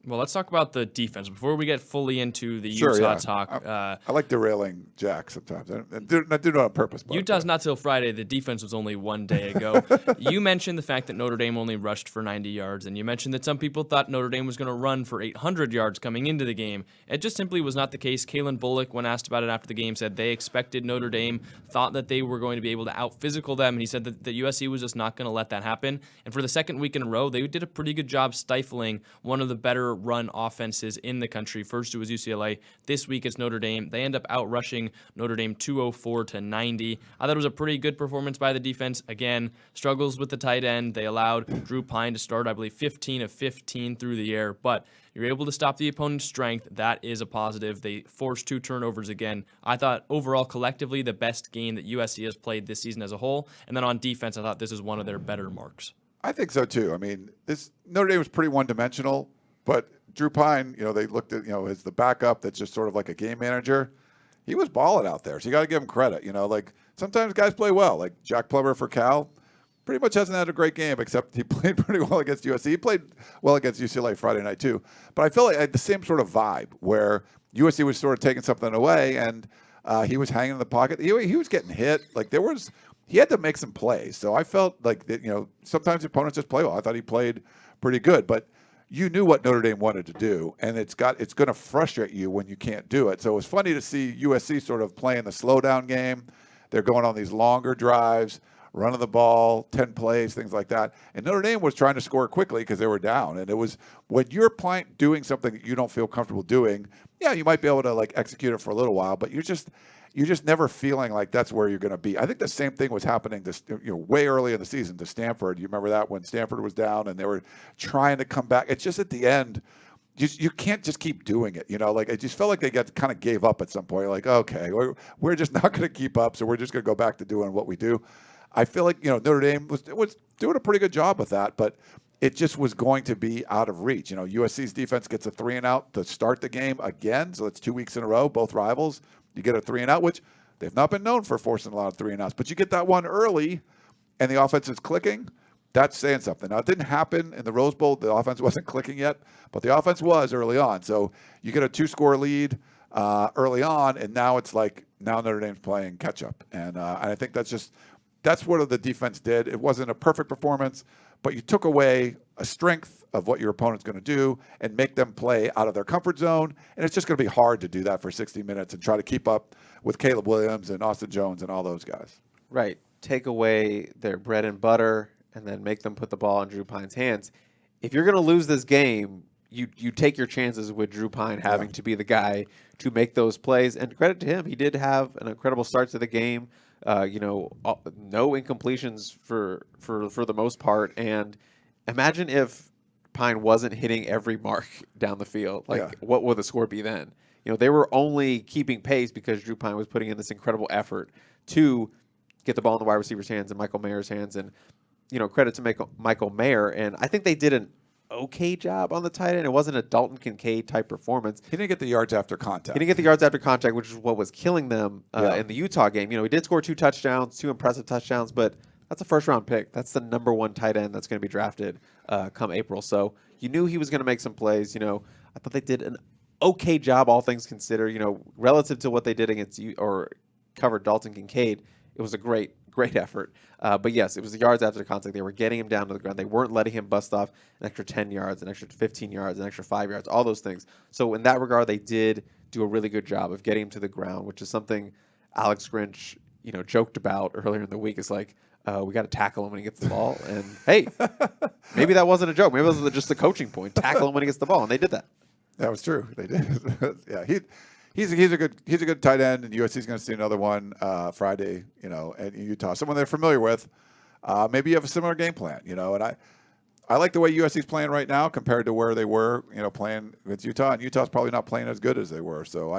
Well, let's talk about the defense before we get fully into the Utah talk. I like derailing Jack sometimes. I do it on purpose. Utah's not till Friday. The defense was only one day ago. You mentioned the fact that Notre Dame only rushed for 90 yards, and you mentioned that some people thought Notre Dame was going to run for 800 yards coming into the game. It just simply was not the case. Kalen Bullock, when asked about it after the game, said they expected Notre Dame, thought that they were going to be able to out-physical them, and he said that the USC was just not going to let that happen. And for the second week in a row, they did a pretty good job stifling one of the better run offenses in the country. First it was UCLA. This week it's Notre Dame. They end up outrushing Notre Dame 204-90. I thought it was a pretty good performance by the defense. Again, struggles with the tight end. They allowed Drew Pine to start, I believe, 15 of 15 through the air, but you're able to stop the opponent's strength. That is a positive. They forced 2 turnovers again. I thought overall, collectively, the best game that USC has played this season as a whole. And then on defense, I thought this is one of their better marks. I think so too. I mean, this Notre Dame was pretty one-dimensional, but Drew Pine, they looked at, as the backup that's just sort of like a game manager. He was balling out there, so you got to give him credit. Like sometimes guys play well, like Jack Plummer for Cal. Pretty much hasn't had a great game, except he played pretty well against USC. He played well against UCLA Friday night too. But I feel like I had the same sort of vibe where USC was sort of taking something away, and he was hanging in the pocket. He was getting hit. Like he had to make some plays. So I felt like that, sometimes opponents just play well. I thought he played pretty good, but you knew what Notre Dame wanted to do, and it's going to frustrate you when you can't do it. So it was funny to see USC sort of playing the slowdown game. They're going on these longer drives, running the ball, 10 plays, things like that. And Notre Dame was trying to score quickly because they were down. And it was when you're doing something that you don't feel comfortable doing, yeah, you might be able to execute it for a little while, but you're just never feeling like that's where you're going to be. I think the same thing was happening to way early in the season to Stanford. You remember that when Stanford was down and they were trying to come back. It's just at the end, you can't just keep doing it. It just felt like they kind of gave up at some point. Like, okay, we're just not going to keep up, so we're just going to go back to doing what we do. I feel like Notre Dame was doing a pretty good job with that, but it just was going to be out of reach. USC's defense gets a 3-and-out to start the game again, so it's 2 weeks in a row, both rivals. You get a 3-and-out, which they've not been known for forcing a lot of 3-and-outs, but you get that one early, and the offense is clicking. That's saying something. Now, it didn't happen in the Rose Bowl. The offense wasn't clicking yet, but the offense was early on. So you get a 2-score lead early on, and now it's like now Notre Dame's playing catch-up, and I think that's what the defense did. It wasn't a perfect performance, but you took away a strength of what your opponent's going to do and make them play out of their comfort zone. And it's just going to be hard to do that for 60 minutes and try to keep up with Caleb Williams and Austin Jones and all those guys. Right. Take away their bread and butter and then make them put the ball in Drew Pine's hands. If you're going to lose this game, you take your chances with Drew Pine having to be the guy to make those plays. And credit to him, he did have an incredible start to the game. No incompletions for the most part. And imagine if Pine wasn't hitting every mark down the field. What would the score be then? They were only keeping pace because Drew Pine was putting in this incredible effort to get the ball in the wide receiver's hands and Michael Mayer's hands. And, credit to Michael Mayer. And I think they did an okay job on the tight end. It wasn't a Dalton Kincaid type performance. He didn't get the yards after contact. He didn't get the yards after contact, which is what was killing them in the Utah game. He did score 2 touchdowns, 2 impressive touchdowns, but that's a first-round pick. That's the number 1 tight end that's going to be drafted come April. So you knew he was going to make some plays. I thought they did an okay job, all things considered. Relative to what they did against you or covered Dalton Kincaid, it was a great effort. But yes, it was the yards after the contact. They were getting him down to the ground. They weren't letting him bust off an extra 10 yards, an extra 15 yards, an extra 5 yards, all those things. So in that regard, they did do a really good job of getting him to the ground, which is something Alex Grinch, joked about earlier in the week. It's like, we got to tackle him when he gets the ball. And hey, maybe that wasn't a joke. Maybe that was just the coaching point. Tackle him when he gets the ball, and they did that. That was true. They did. Yeah, he's a good tight end, and USC's going to see another one Friday. At Utah, someone they're familiar with. Maybe you have a similar game plan. And I like the way USC's playing right now compared to where they were. Playing against Utah, and Utah's probably not playing as good as they were. So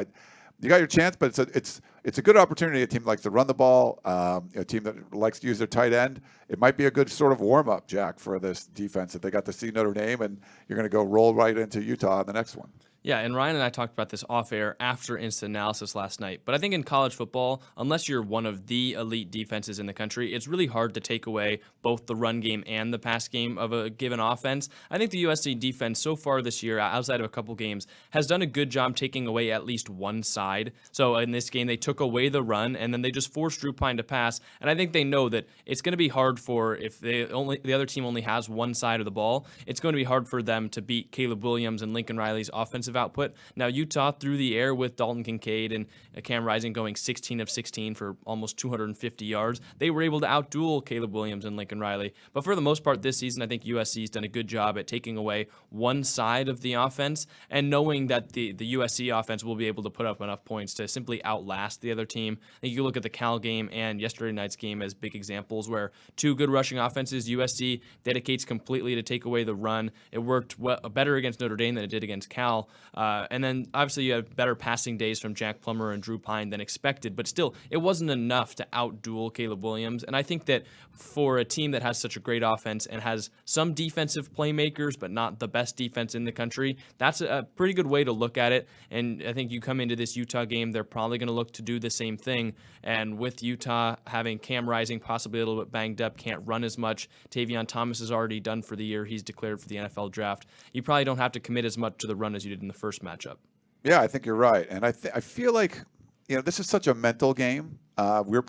you got your chance, but it's a good opportunity. A team likes to run the ball. A team that likes to use their tight end. It might be a good sort of warm up, Jack, for this defense that they got to see Notre Dame, and you're going to go roll right into Utah in the next one. Yeah, and Ryan and I talked about this off air after instant analysis last night. But I think in college football, unless you're one of the elite defenses in the country, it's really hard to take away both the run game and the pass game of a given offense. I think the USC defense so far this year, outside of a couple games, has done a good job taking away at least one side. So in this game, they took away the run, and then they just forced Drew Pine to pass. And I think they know that it's going to be hard for, if the other team only has one side of the ball, it's going to be hard for them to beat Caleb Williams and Lincoln Riley's offensive offensive output. Now, Utah through the air with Dalton Kincaid and Cam Rising going 16 of 16 for almost 250 yards. They were able to outduel Caleb Williams and Lincoln Riley. But for the most part this season, I think USC's done a good job at taking away one side of the offense and knowing that the USC offense will be able to put up enough points to simply outlast the other team. I think you look at the Cal game and yesterday night's game as big examples where two good rushing offenses, USC dedicates completely to take away the run. It worked better against Notre Dame than it did against Cal. And then obviously you have better passing days from Jack Plummer and Drew Pine than expected, but still it wasn't enough to outduel Caleb Williams. And I think that for a team that has such a great offense and has some defensive playmakers but not the best defense in the country, that's a pretty good way to look at it. And I think you come into this Utah game, they're probably going to look to do the same thing. And with Utah having Cam Rising possibly a little bit banged up, can't run as much, Tavion Thomas is already done for the year. He's declared for the NFL draft. You probably don't have to commit as much to the run as you did in the first matchup. Yeah, I think you're right. And I feel like, this is such a mental game.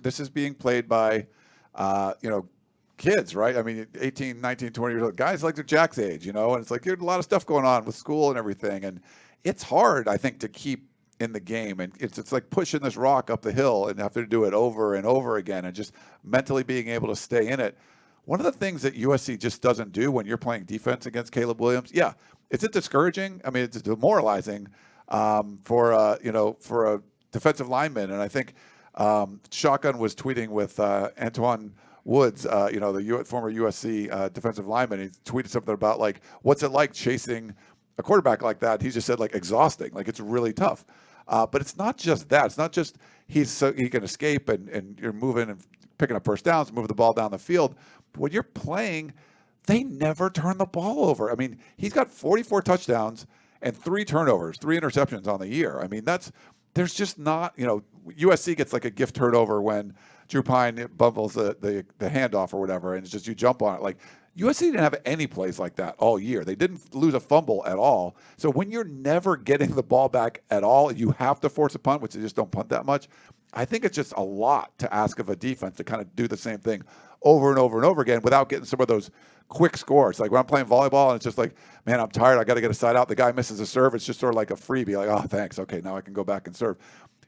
This is being played by, kids, right? I mean, 18, 19, 20 years old. Guys like they're Jack's age, and it's like there's a lot of stuff going on with school and everything. And it's hard, I think, to keep in the game. And it's like pushing this rock up the hill and have to do it over and over again and just mentally being able to stay in it. One of the things that USC just doesn't do when you're playing defense against Caleb Williams, is it discouraging? I mean, it's demoralizing for a defensive lineman. And I think Shotgun was tweeting with Antoine Woods, the former USC defensive lineman. He tweeted something about like, what's it like chasing a quarterback like that? He just said like exhausting, like it's really tough. But it's not just that. It's not just he can escape and you're moving and picking up first downs, moving the ball down the field. But when you're playing, they never turn the ball over. I mean, he's got 44 touchdowns and 3 turnovers, 3 interceptions on the year. I mean, there's just not, USC gets like a gift turnover when Drew Pine bumbles the handoff or whatever, and it's just you jump on it. Like USC didn't have any plays like that all year. They didn't lose a fumble at all. So when you're never getting the ball back at all, you have to force a punt, which they just don't punt that much. I think it's just a lot to ask of a defense to kind of do the same thing over and over and over again without getting some of those quick scores. Like when I'm playing volleyball and it's just like, man, I'm tired. I got to get a side out. The guy misses a serve. It's just sort of like a freebie. Like, oh, thanks. Okay, now I can go back and serve.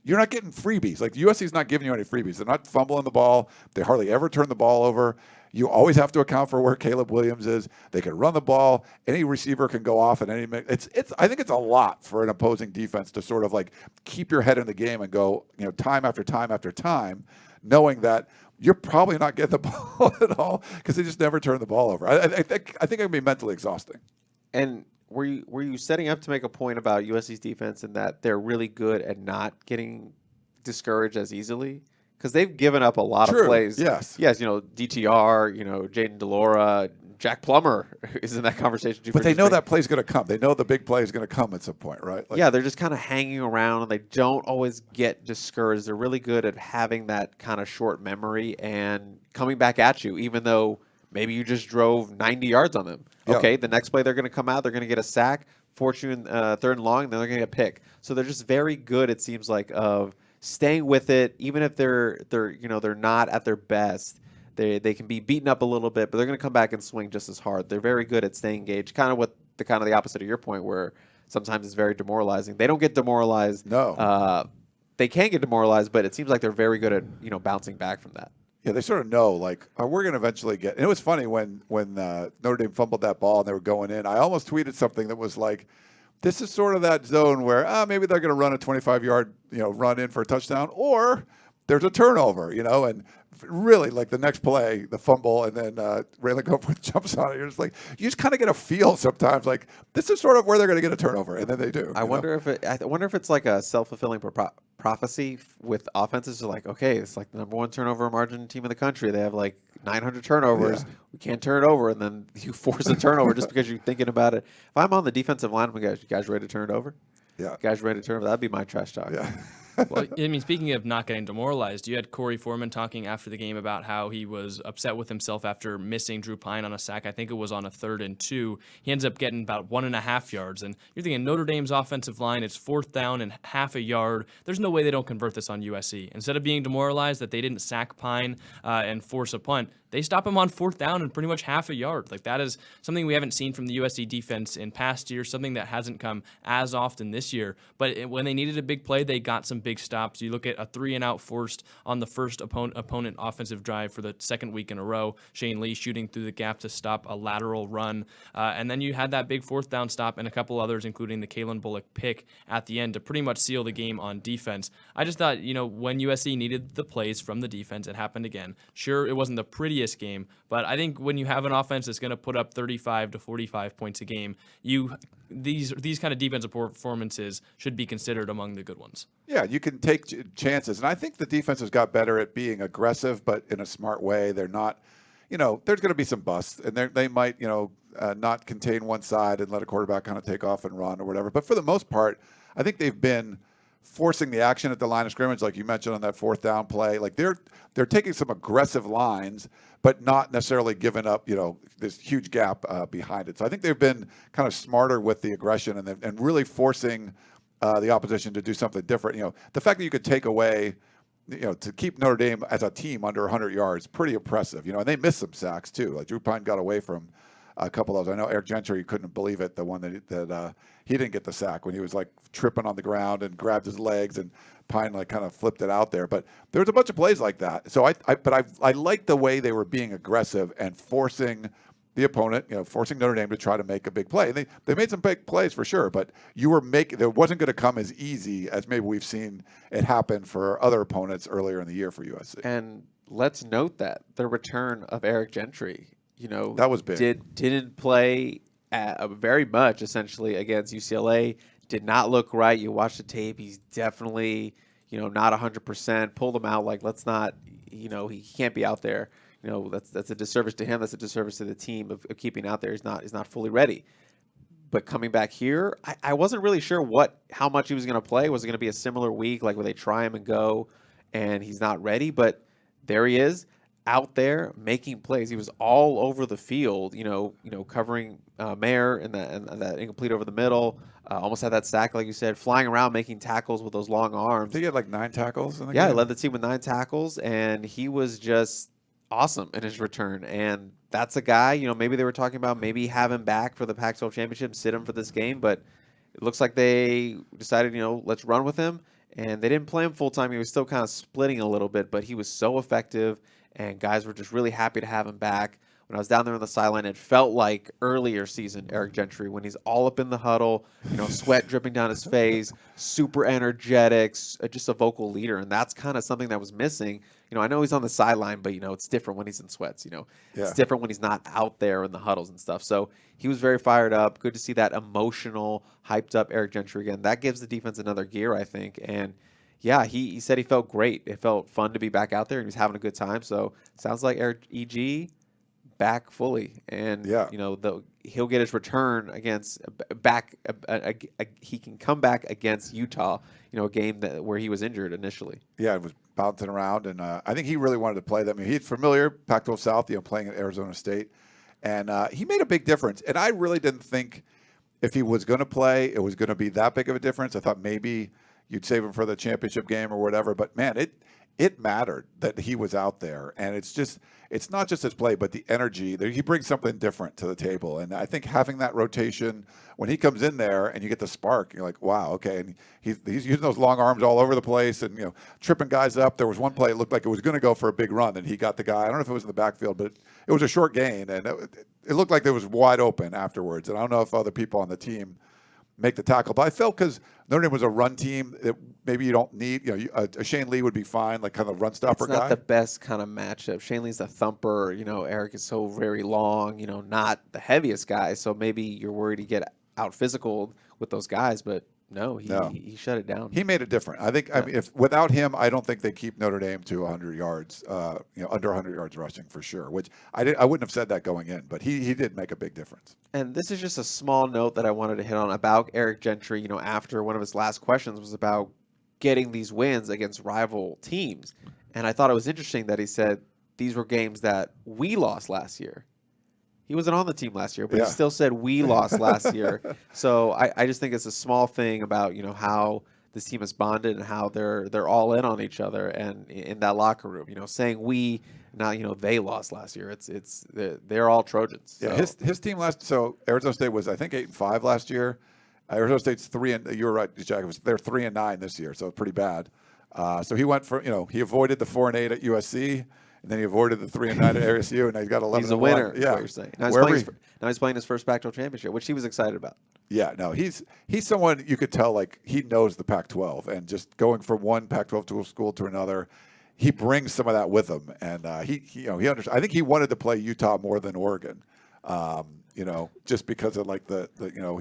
You're not getting freebies. Like USC's not giving you any freebies. They're not fumbling the ball. They hardly ever turn the ball over. You always have to account for where Caleb Williams is. They can run the ball. Any receiver can go off at any minute. I think it's a lot for an opposing defense to sort of like keep your head in the game and go, time after time after time, knowing that you're probably not getting the ball at all because they just never turn the ball over. I think it can be mentally exhausting. And were you setting up to make a point about USC's defense and that they're really good at not getting discouraged as easily? Because they've given up a lot of plays. Yes. DTR, Jaden DeLora, Jack Plummer is in that conversation too. But they know that play's going to come. They know the big play is going to come at some point, right? They're just kind of hanging around, and they don't always get discouraged. They're really good at having that kind of short memory and coming back at you, even though maybe you just drove 90 yards on them. Yeah. Okay, the next play they're going to come out, they're going to get a sack, force you in third and long, and then they're going to get a pick. So they're just very good, it seems like, of staying with it, even if they're not at their best. They can be beaten up a little bit, but they're going to come back and swing just as hard. They're very good at staying engaged. Kind of the opposite of your point, where sometimes it's very demoralizing. They don't get demoralized. No. They can get demoralized, but it seems like they're very good at bouncing back from that. Yeah, they sort of know, like, we're going to eventually get. And it was funny when Notre Dame fumbled that ball and they were going in. I almost tweeted something that was like, this is sort of that zone where maybe they're going to run a 25-yard run in for a touchdown, or there's a turnover, and really like the next play, the fumble, and then Raylan Goforth jumps on it. You're just like, you just kind of get a feel sometimes like this is sort of where they're going to get a turnover, and then they do. I wonder if it's like a self-fulfilling prophecy with offenses. They're like, okay, it's like the number 1 turnover margin team in the country. They have like 900 turnovers. Yeah. We can't turn it over, and then you force a turnover just because you're thinking about it. If I'm on the defensive line, you guys ready to turn it over? Yeah. You guys ready to turn it over? That'd be my trash talk. Yeah. Well, I mean, speaking of not getting demoralized, you had Corey Foreman talking after the game about how he was upset with himself after missing Drew Pine on a sack. I think it was on a 3rd and 2. He ends up getting about 1.5 yards. And you're thinking Notre Dame's offensive line, it's 4th down and half a yard. There's no way they don't convert this on USC. Instead of being demoralized that they didn't sack Pine and force a punt, they stop him on 4th down and pretty much half a yard. Like, that is something we haven't seen from the USC defense in past years, something that hasn't come as often this year. But when they needed a big play, they got some big stops. You look at a 3-and-out forced on the first opponent offensive drive for the second week in a row. Shane Lee shooting through the gap to stop a lateral run. And then you had that big 4th down stop and a couple others, including the Kalen Bullock pick at the end to pretty much seal the game on defense. I just thought, when USC needed the plays from the defense, it happened again. Sure, it wasn't the prettiest game, but I think when you have an offense that's going to put up 35 to 45 points a game, these kind of defensive performances should be considered among the good ones. Yeah, you can take chances, and I think the defense has got better at being aggressive, but in a smart way. They're not, there's going to be some busts, and they might, not contain one side and let a quarterback kind of take off and run or whatever. But for the most part, I think they've been forcing the action at the line of scrimmage, like you mentioned on that 4th down play. Like they're taking some aggressive lines, but not necessarily giving up, this huge gap behind it. So I think they've been kind of smarter with the aggression and really forcing the opposition to do something different. The fact that you could take away, to keep Notre Dame as a team under 100 yards, pretty impressive. And they missed some sacks too. Like Drew Pine got away from a couple of those. I know Eric Gentry couldn't believe it, the one that he didn't get the sack when he was like tripping on the ground and grabbed his legs, and Pine like kind of flipped it out there. But there was a bunch of plays like that. So I like the way they were being aggressive and forcing the opponent, forcing Notre Dame to try to make a big play. And they made some big plays for sure, but it wasn't going to come as easy as maybe we've seen it happen for other opponents earlier in the year for USC. And let's note that the return of Eric Gentry, that was big. Didn't play very much essentially against UCLA. Did not look right. You watch the tape. He's definitely, not 100%. Pulled him out. Like, let's not, he can't be out there. That's a disservice to him. That's a disservice to the team of keeping out there. He's not fully ready. But coming back here, I wasn't really sure how much he was going to play. Was it going to be a similar week, like where they try him and go, and he's not ready? But there he is, out there making plays. He was all over the field, covering Mayer and that incomplete over the middle. Almost had that sack, like you said, flying around, making tackles with those long arms. I think he had like 9 tackles in the game. He led the team with 9 tackles, and he was just awesome in his return. And that's a guy, maybe they were talking about maybe have him back for the Pac-12 Championship, sit him for this game, but it looks like they decided, let's run with him. And they didn't play him full-time. He was still kind of splitting a little bit, but he was so effective, and guys were just really happy to have him back. When I was down there on the sideline, it felt like earlier season Eric Gentry, when he's all up in the huddle, sweat dripping down his face, super energetic, just a vocal leader. And that's kind of something that was missing. I know he's on the sideline, but, it's different when he's in sweats. It's different when he's not out there in the huddles and stuff. So he was very fired up. Good to see that emotional, hyped up Eric Gentry again. That gives the defense another gear, I think. And yeah, he said he felt great. It felt fun to be back out there, and he was having a good time. So sounds like Eric EG back fully, and he'll get his return against he can come back against Utah, a game where he was injured initially. Yeah, it was bouncing around, and I think he really wanted to play them. I mean, he's familiar, Pac-12 South, playing at Arizona State, and he made a big difference. And I really didn't think if he was going to play, it was going to be that big of a difference. I thought maybe you'd save him for the championship game or whatever, but man, it mattered that he was out there. And it's not just his play, but the energy. He brings something different to the table. And I think having that rotation, when he comes in there and you get the spark, you're like, wow, okay. And he's using those long arms all over the place and, tripping guys up. There was one play, it looked like it was going to go for a big run, and he got the guy. I don't know if it was in the backfield, but it was a short gain, and it looked like it was wide open afterwards. And I don't know if other people on the team make the tackle. But I felt because Notre Dame was a run team, that maybe you don't need, a Shane Lee would be fine, like kind of run stopper guy. It's not the best kind of matchup. Shane Lee's a thumper. Eric is so very long, not the heaviest guy. So maybe you're worried to get out physical with those guys, but no, he shut it down. He made it different. I think, yeah. I mean, if without him, I don't think they keep Notre Dame to 100 yards, under 100 yards rushing for sure, which I wouldn't have said that going in, but he did make a big difference. And this is just a small note that I wanted to hit on about Eric Gentry, after one of his last questions was about getting these wins against rival teams. And I thought it was interesting that he said these were games that we lost last year. He wasn't on the team last year, but he still said we lost last year. So I just think it's a small thing about, how this team is bonded and how they're all in on each other and in that locker room. Saying we, not they lost last year. They're all Trojans. Yeah, so. his team so Arizona State was I think 8-5 last year. Arizona State's 3 and you were right, Jack. They're 3-9 this year, so pretty bad. So he went for he avoided the 4-8 at USC. And then he avoided the 3-9 at ASU, and he's got 11. He's a winner. Yeah, what you're saying. Now he's playing his first Pac-12 championship, which he was excited about. Yeah, no, he's someone you could tell like he knows the Pac-12, and just going from one Pac-12 school to another, he brings some of that with him, and he understands. I think he wanted to play Utah more than Oregon, just because of like the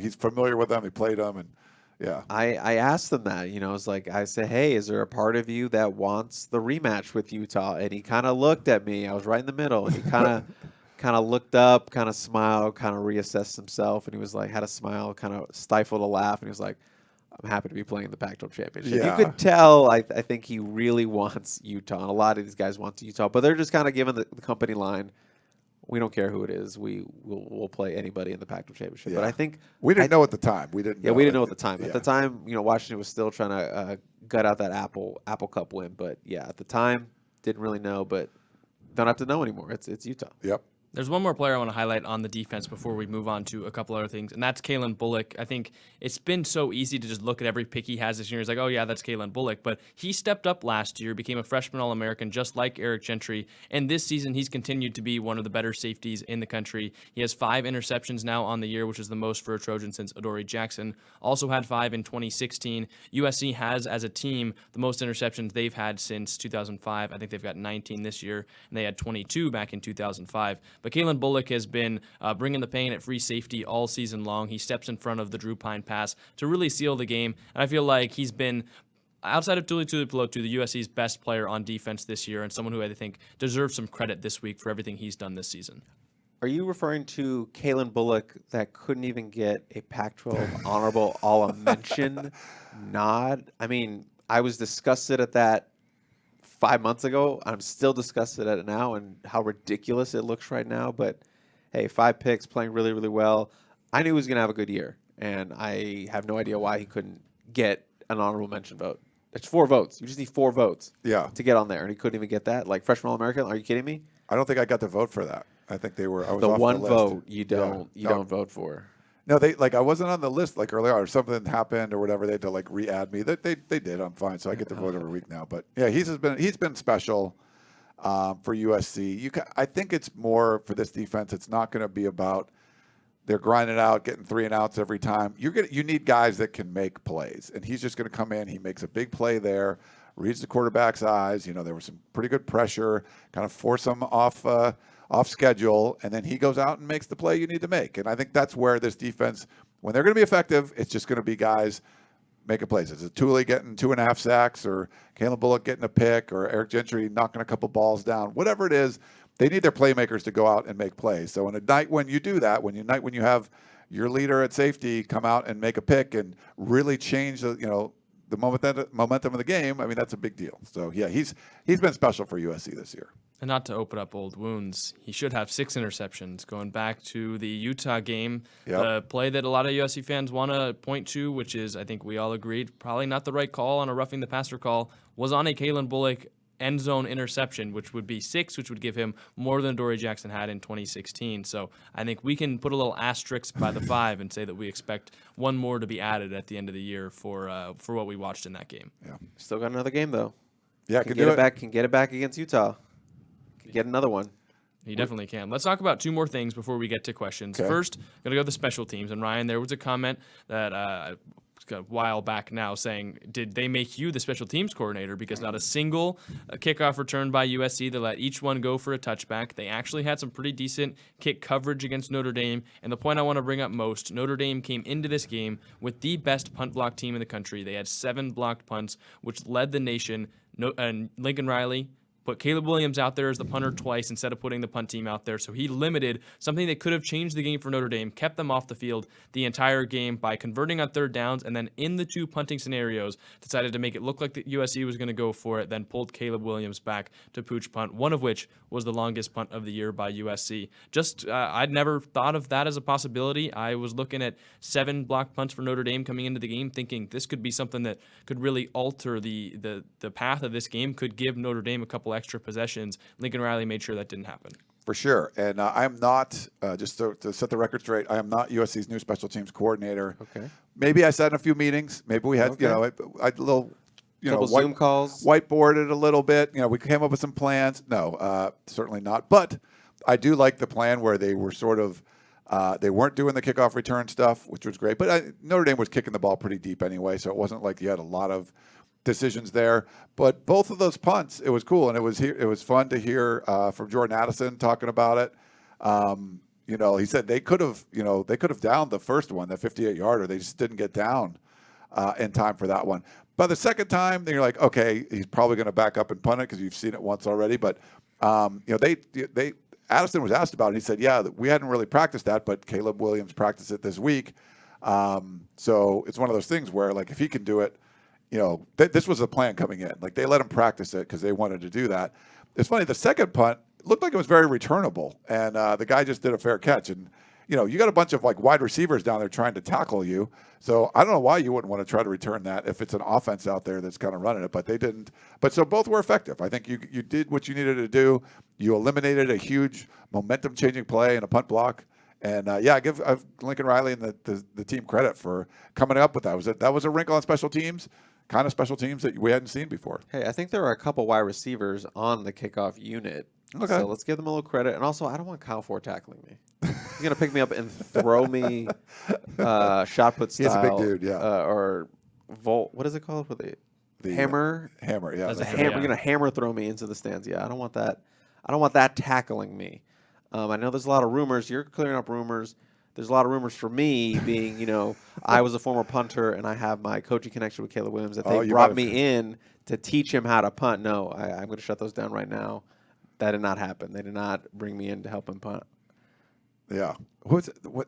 he's familiar with them, he played them, and. Yeah, I asked him that. It's like I said, hey, is there a part of you that wants the rematch with Utah? And he kind of looked at me. I was right in the middle, and he kind of looked up, kind of smiled, kind of reassessed himself, and he was like, had a smile, kind of stifled a laugh, and he was like, I'm happy to be playing the Pac-12 championship. Yeah. You could tell. I think he really wants Utah, and a lot of these guys want Utah, but they're just kind of giving the company line. We don't care who it is. We'll play anybody in the Pac-12 championship. Yeah. But I think we didn't know at the time. We didn't. Yeah, we didn't know at the time. Yeah. At the time, Washington was still trying to gut out that Apple Cup win. But yeah, at the time, didn't really know. But don't have to know anymore. It's Utah. Yep. There's one more player I want to highlight on the defense before we move on to a couple other things, and that's Kalen Bullock. I think it's been so easy to just look at every pick he has this year. It's like, oh, yeah, that's Kalen Bullock. But he stepped up last year, became a freshman All-American just like Eric Gentry, and this season he's continued to be one of the better safeties in the country. He has 5 interceptions now on the year, which is the most for a Trojan since Adoree Jackson. Also had 5 in 2016. USC has, as a team, the most interceptions they've had since 2005. I think they've got 19 this year, and they had 22 back in 2005. But Kalen Bullock has been bringing the pain at free safety all season long. He steps in front of the Drew Pine pass to really seal the game. And I feel like he's been, outside of Tuli Tuipulotu, the USC's best player on defense this year, and someone who I think deserves some credit this week for everything he's done this season. Are you referring to Kalen Bullock that couldn't even get a Pac-12 honorable All-Mention nod? I mean, I was disgusted at that 5 months ago. I'm still disgusted at it now and how ridiculous it looks right now. But hey, 5 picks, playing really, really well. I knew he was going to have a good year, and I have no idea why he couldn't get an honorable mention vote. It's 4 votes. You just need 4 votes to get on there, and he couldn't even get that. Like freshman All-American? Are you kidding me? I don't think I got to vote for that. I think they were. I was the off one the list. vote you don't vote for. No, I wasn't on the list like earlier, or something happened or whatever. They had to like re-add me. They did. I'm fine, so I get to vote every week now. But yeah, he's been special for USC. I think it's more for this defense. It's not going to be about they're grinding out, getting 3 and outs every time. You need guys that can make plays, and he's just going to come in. He makes a big play there, reads the quarterback's eyes. There was some pretty good pressure, kind of force him off schedule, and then he goes out and makes the play you need to make. And I think that's where this defense, when they're going to be effective, it's just going to be guys making plays. Is it Thule getting 2.5 sacks, or Kalen Bullock getting a pick, or Eric Gentry knocking a couple balls down? Whatever it is, they need their playmakers to go out and make plays. So on a night when you do that, when you have your leader at safety come out and make a pick and really change the momentum of the game, I mean, that's a big deal. So yeah, he's been special for USC this year. And not to open up old wounds, he should have 6 interceptions going back to the Utah game. Yep. The play that a lot of USC fans want to point to, which is, I think we all agreed, probably not the right call on a roughing the passer call, was on a Kalen Bullock end zone interception, which would be 6, which would give him more than Adoree Jackson had in 2016. So I think we can put a little asterisk by the 5 and say that we expect one more to be added at the end of the year for what we watched in that game. Yeah, Still got another game though. Yeah, can get it back. Can get it back against Utah. Can get another one. He definitely can. Let's talk about 2 more things before we get to questions. Okay. First, going to go to the special teams. And Ryan, there was a comment that a while back now saying, did they make you the special teams coordinator? Because not a single kickoff return by USC. They let each one go for a touchback. They actually had some pretty decent kick coverage against Notre Dame. And the point I want to bring up most, Notre Dame came into this game with the best punt block team in the country. They had 7 blocked punts, which led the nation. And Lincoln Riley, put Caleb Williams out there as the punter twice instead of putting the punt team out there. So he limited something that could have changed the game for Notre Dame, kept them off the field the entire game by converting on third downs, and then in the 2 punting scenarios decided to make it look like the USC was going to go for it, then pulled Caleb Williams back to pooch punt, one of which was the longest punt of the year by USC. I'd never thought of that as a possibility. I was looking at 7 block punts for Notre Dame coming into the game, thinking this could be something that could really alter the path of this game, could give Notre Dame a couple extra possessions. Lincoln Riley made sure that didn't happen. For sure. And I'm not, just to set the record straight, I am not USC's new special teams coordinator. Okay. Maybe I sat in a few meetings. Maybe we had, I had a little, Zoom calls. Whiteboarded a little bit. We came up with some plans. No, certainly not. But I do like the plan where they were sort of, they weren't doing the kickoff return stuff, which was great. But Notre Dame was kicking the ball pretty deep anyway, so it wasn't like you had a lot of decisions there. But both of those punts, it was cool, and it was fun to hear from Jordan Addison talking about it. He said they could have downed the first one, the 58-yarder. They just didn't get down in time for that one. By the second time, then you're like, okay, he's probably going to back up and punt it because you've seen it once already. But Addison was asked about it, and he said, yeah, we hadn't really practiced that, but Caleb Williams practiced it this week. So it's one of those things where, like, if he can do it, this was the plan coming in. Like, they let him practice it because they wanted to do that. It's funny, the second punt looked like it was very returnable, and the guy just did a fair catch. And, you got a bunch of, like, wide receivers down there trying to tackle you. So I don't know why you wouldn't want to try to return that if it's an offense out there that's kind of running it, but they didn't. But so both were effective. I think you did what you needed to do. You eliminated a huge momentum-changing play and a punt block. And, I give Lincoln Riley and the team credit for coming up with that. That was a wrinkle on special teams, kind of special teams that we hadn't seen before. Hey, I think there are a couple wide receivers on the kickoff unit. Okay. So let's give them a little credit. And also, I don't want Kyle Ford tackling me. He's going to pick me up and throw me shot put style. He's a big dude, yeah. Or volt. What is it called? With the hammer? Hammer, yeah. Hammer. You're going to hammer throw me into the stands. Yeah, I don't want that. I don't want that tackling me. I know there's a lot of rumors. You're clearing up rumors. There's a lot of rumors for me being, I was a former punter and I have my coaching connection with Caleb Williams that they brought me in to teach him how to punt. No, I'm going to shut those down right now. That did not happen. They did not bring me in to help him punt. Yeah.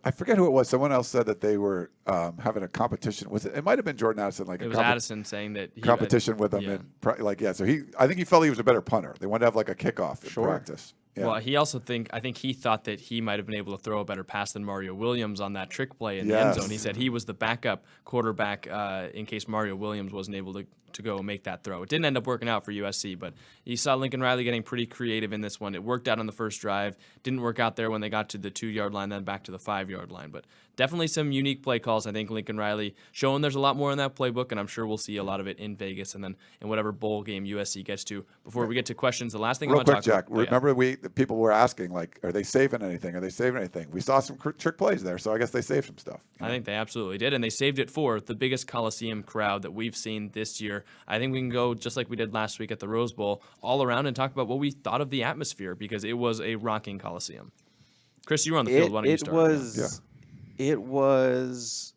I forget who it was. Someone else said that they were having a competition. It might have been Jordan Addison. It was Addison saying that competition with them. Yeah. So I think he felt he was a better punter. They wanted to have like a kickoff in practice. Yeah. Well, I think he thought that he might have been able to throw a better pass than Mario Williams on that trick play in the end zone. He said he was the backup quarterback in case Mario Williams wasn't able to go make that throw. It didn't end up working out for USC, but you saw Lincoln Riley getting pretty creative in this one. It worked out on the first drive. Didn't work out there when they got to the 2-yard line, then back to the 5-yard line. But definitely some unique play calls. I think Lincoln Riley showing there's a lot more in that playbook, and I'm sure we'll see a lot of it in Vegas and then in whatever bowl game USC gets to. Before we get to questions, the last thing I want to talk Jack, about. Remember the people were asking, like, are they saving anything? Are they saving anything? We saw some trick plays there, so I guess they saved some stuff. I think they absolutely did, and they saved it for the biggest Coliseum crowd that we've seen this year. I think we can go, just like we did last week at the Rose Bowl, all around and talk about what we thought of the atmosphere, because it was a rocking Coliseum. Chris, you were on the field. Why don't you start? It was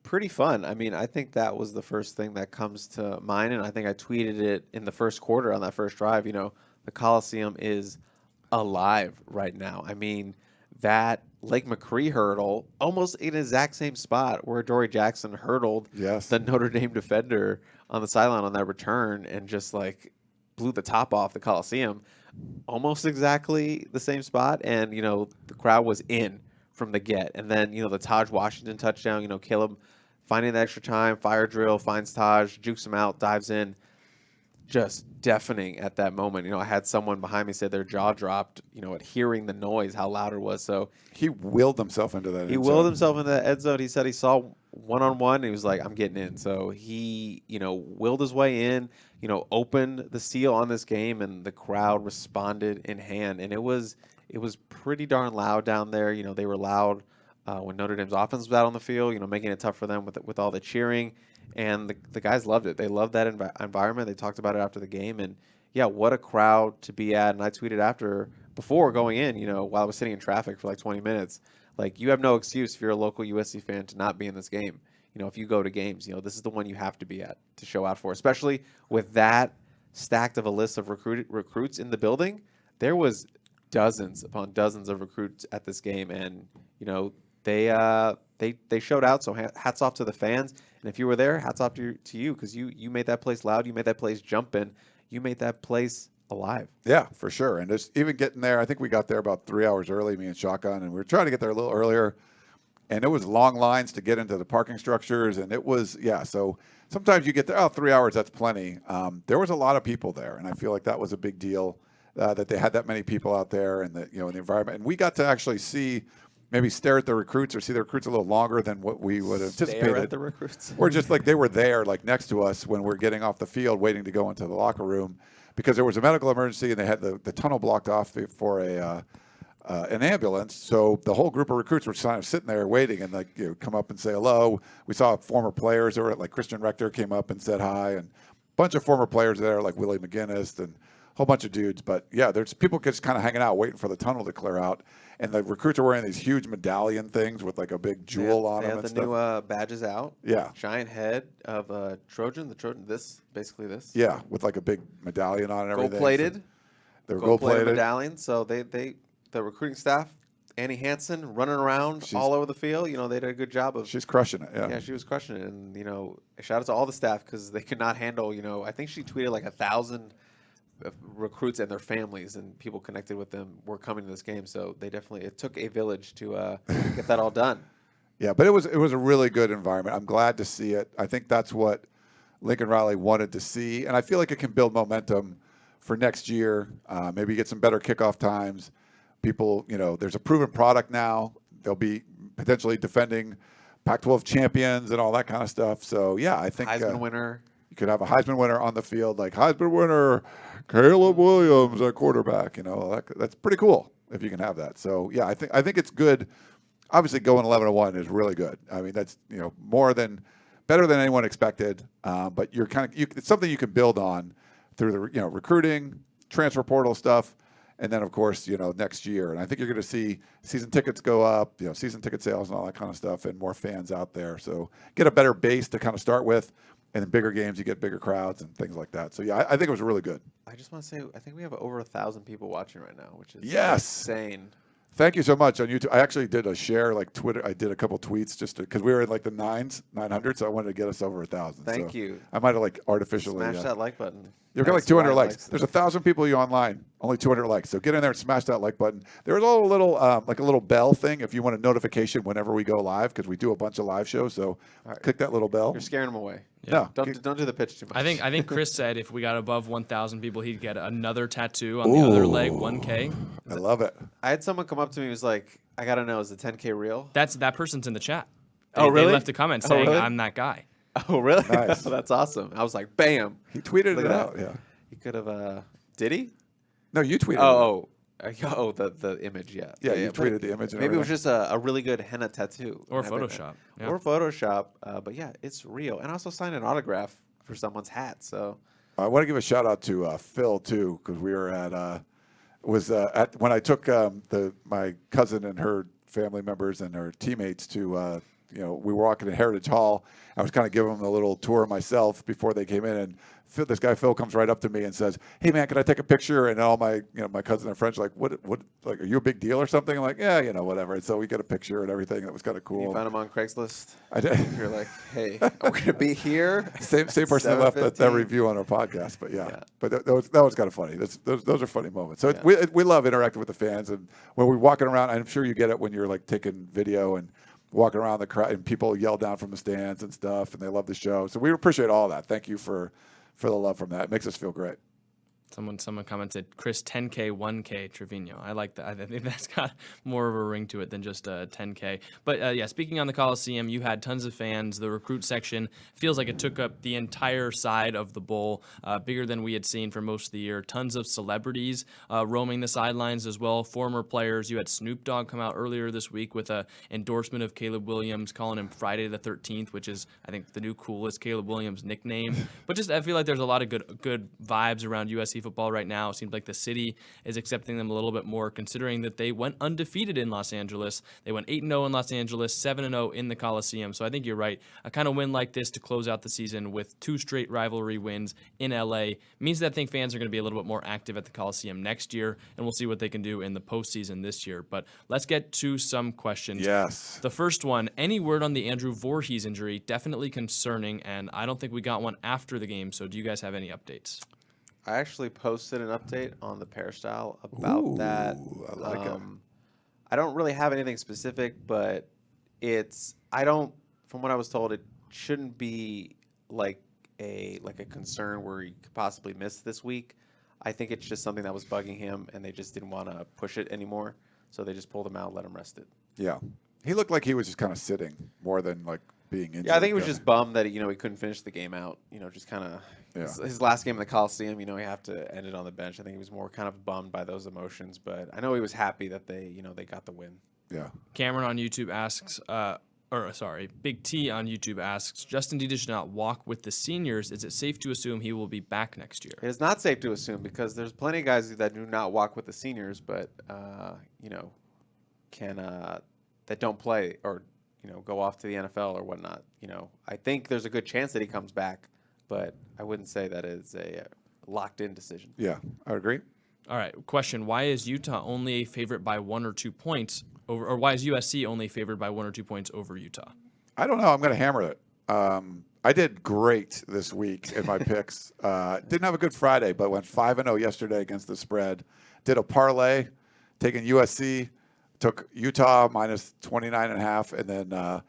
pretty fun. I mean, I think that was the first thing that comes to mind, and I think I tweeted it in the first quarter on that first drive. The Coliseum is alive right now. I mean, that Lake McCree hurdle, almost in the exact same spot where Dory Jackson hurdled the Notre Dame defender on the sideline on that return and just like blew the top off the Coliseum. Almost exactly the same spot, and the crowd was in from the get. And then the Taj Washington touchdown, Caleb finding the extra time, fire drill, finds Taj, jukes him out, dives in, just deafening at that moment. I had someone behind me say their jaw dropped, at hearing the noise, how loud it was. So he willed himself into that. He willed himself into the end zone. He said he saw one-on-one, and he was like, I'm getting in. So he, willed his way in, opened the seal on this game, and the crowd responded in hand. And it was pretty darn loud down there. They were loud when Notre Dame's offense was out on the field, making it tough for them with all the cheering. And the guys loved it. They loved that environment. They talked about it after the game. And, yeah, what a crowd to be at. And I tweeted before going in, while I was sitting in traffic for like 20 minutes, like, you have no excuse if you're a local USC fan to not be in this game. If you go to games, this is the one you have to be at to show out for, especially with that stacked of a list of recruits in the building. There was dozens upon dozens of recruits at this game, and they showed out. So hats off to the fans, and if you were there, hats off to you because you made that place loud, you made that place jumping, you made that place alive. Yeah, for sure. And just even getting there, I think we got there about 3 hours early, me and Shotgun, and we were trying to get there a little earlier. And it was long lines to get into the parking structures, and it was so sometimes you get there 3 hours, that's plenty. There was a lot of people there, and I feel like that was a big deal that they had that many people out there, and in the environment. And we got to actually maybe stare at the recruits or see the recruits a little longer than what we would have anticipated. Stare at the recruits, or just like they were there, like next to us when we're getting off the field, waiting to go into the locker room, because there was a medical emergency and they had the tunnel blocked off for an ambulance. So the whole group of recruits were kind of sitting there waiting and come up and say hello. We saw former players there, like Christian Rector came up and said hi, and a bunch of former players there like Willie McGinnis and a whole bunch of dudes. But yeah, there's people just kind of hanging out waiting for the tunnel to clear out. And the recruits are wearing these huge medallion things with like a big jewel on them. They have the new badges out. Yeah. Giant head of Trojan. The Trojan, basically this. Yeah, with like a big medallion on and everything. Gold-plated. So they're gold-plated medallions. So the recruiting staff, Annie Hansen, running around all over the field. They did a good job of. She's crushing it. Yeah. Yeah, she was crushing it. And shout out to all the staff because they could not handle. I think she tweeted like 1,000 recruits and their families and people connected with them were coming to this game. So it took a village to get that all done. Yeah, but it was a really good environment. I'm glad to see it. I think that's what Lincoln Riley wanted to see, and I feel like it can build momentum for next year. Maybe get some better kickoff times. People, there's a proven product now. They'll be potentially defending Pac-12 champions and all that kind of stuff. So yeah, I think Heisman winner. You could have a Heisman winner on the field, like Heisman winner Caleb Williams at quarterback. That's pretty cool if you can have that. So yeah, I think it's good. Obviously, going 11-1 is really good. I mean, that's better than anyone expected. But it's something you can build on through the recruiting, transfer portal stuff, and then of course next year. And I think you're going to see season tickets go up, season ticket sales and all that kind of stuff, and more fans out there. So get a better base to kind of start with. And in bigger games, you get bigger crowds and things like that. So, yeah, I think it was really good. I just want to say, I think we have over 1,000 people watching right now, which is insane. Thank you so much on YouTube. I actually did a share, like Twitter. I did a couple tweets just because we were in like the 900, so I wanted to get us over 1,000. Thank you. I might have like artificially smash that like button. You've got like 200 likes. There's 1,000 people online, only 200 likes. So get in there and smash that like button. There's a little like a little bell thing if you want a notification whenever we go live, because we do a bunch of live shows. So click that little bell. You're scaring them away. Yeah. No, don't do the pitch too much. I think Chris said if we got above 1,000 people, he'd get another tattoo on the other leg, 1K. I love it. I had someone come up to me and was like, I got to know, is the 10K real? That person's in the chat. Really? They left a comment saying, I'm that guy. Oh, really? Nice. That's awesome. I was like, bam. He tweeted it out, yeah. He could have, did he? No, you tweeted it. The image, yeah. Yeah, you tweeted the image. Maybe it was just a really good henna tattoo. Or Photoshop. Yeah. Or Photoshop. But yeah, it's real. And I also signed an autograph for someone's hat. So I want to give a shout out to Phil too, because we were at when I took my cousin and her family members and her teammates to we were walking in Heritage Hall. I was kind of giving them a little tour myself before they came in, and this guy Phil comes right up to me and says, "Hey man, can I take a picture?" And all my my cousin and friends are like, "What? Like, are you a big deal or something?" I'm like, "Yeah, whatever." And so we get a picture and everything. That was kind of cool. You found him on Craigslist. I did. You're like, "Hey, I'm gonna be here." Same person that left that review on our podcast, but yeah. But that was kind of funny. Those are funny moments. So we love interacting with the fans, and when we're walking around, I'm sure you get it when you're like taking video and walking around the crowd, and people yell down from the stands and stuff, and they love the show. So we appreciate all that. Thank you for the love from that. It makes us feel great. Someone commented, Chris, 10K, 1K, Trevino. I like that. I think that's got more of a ring to it than just 10K. But yeah, speaking on the Coliseum, you had tons of fans. The recruit section feels like it took up the entire side of the bowl, bigger than we had seen for most of the year. Tons of celebrities roaming the sidelines as well, former players. You had Snoop Dogg come out earlier this week with an endorsement of Caleb Williams, calling him Friday the 13th, which is, I think, the new coolest Caleb Williams nickname. But just I feel like there's a lot of good vibes around USC USC football right now. It seems like the city is accepting them a little bit more, considering that they went undefeated in Los Angeles. They went 8-0 in Los Angeles, 7-0 in the Coliseum. So I think you're right. A kind of win like this to close out the season with 2 straight rivalry wins in LA means that I think fans are going to be a little bit more active at the Coliseum next year, and we'll see what they can do in the postseason this year. But let's get to some questions. Yes. The first one, any word on the Andrew Voorhees injury? Definitely concerning, and I don't think we got one after the game, so do you guys have any updates? I actually posted an update on the Peristyle about that. I like it. I don't really have anything specific, but from what I was told, it shouldn't be like a concern where he could possibly miss this week. I think it's just something that was bugging him, and they just didn't want to push it anymore, so they just pulled him out, let him rest it. Yeah. He looked like he was just kind of sitting more than like being injured. Yeah, I think he was just bummed that he couldn't finish the game out. Just kind of his last game in the Coliseum. He have to end it on the bench. I think he was more kind of bummed by those emotions, but I know he was happy that they got the win. Yeah. Cameron on YouTube asks, Big T on YouTube asks, Justin Dida should not walk with the seniors. Is it safe to assume he will be back next year? It is not safe to assume because there's plenty of guys that do not walk with the seniors, but that don't play or go off to the NFL or whatnot. I think there's a good chance that he comes back, but I wouldn't say that it's a locked-in decision. Yeah, I would agree. All right, question: why is Utah only a favorite by 1 or 2 points over, or why is USC only favored by 1 or 2 points over Utah? I don't know. I'm going to hammer it. I did great this week in my picks. Didn't have a good Friday, but went 5-0 yesterday against the spread. Did a parlay, taking USC, took Utah minus 29.5, and then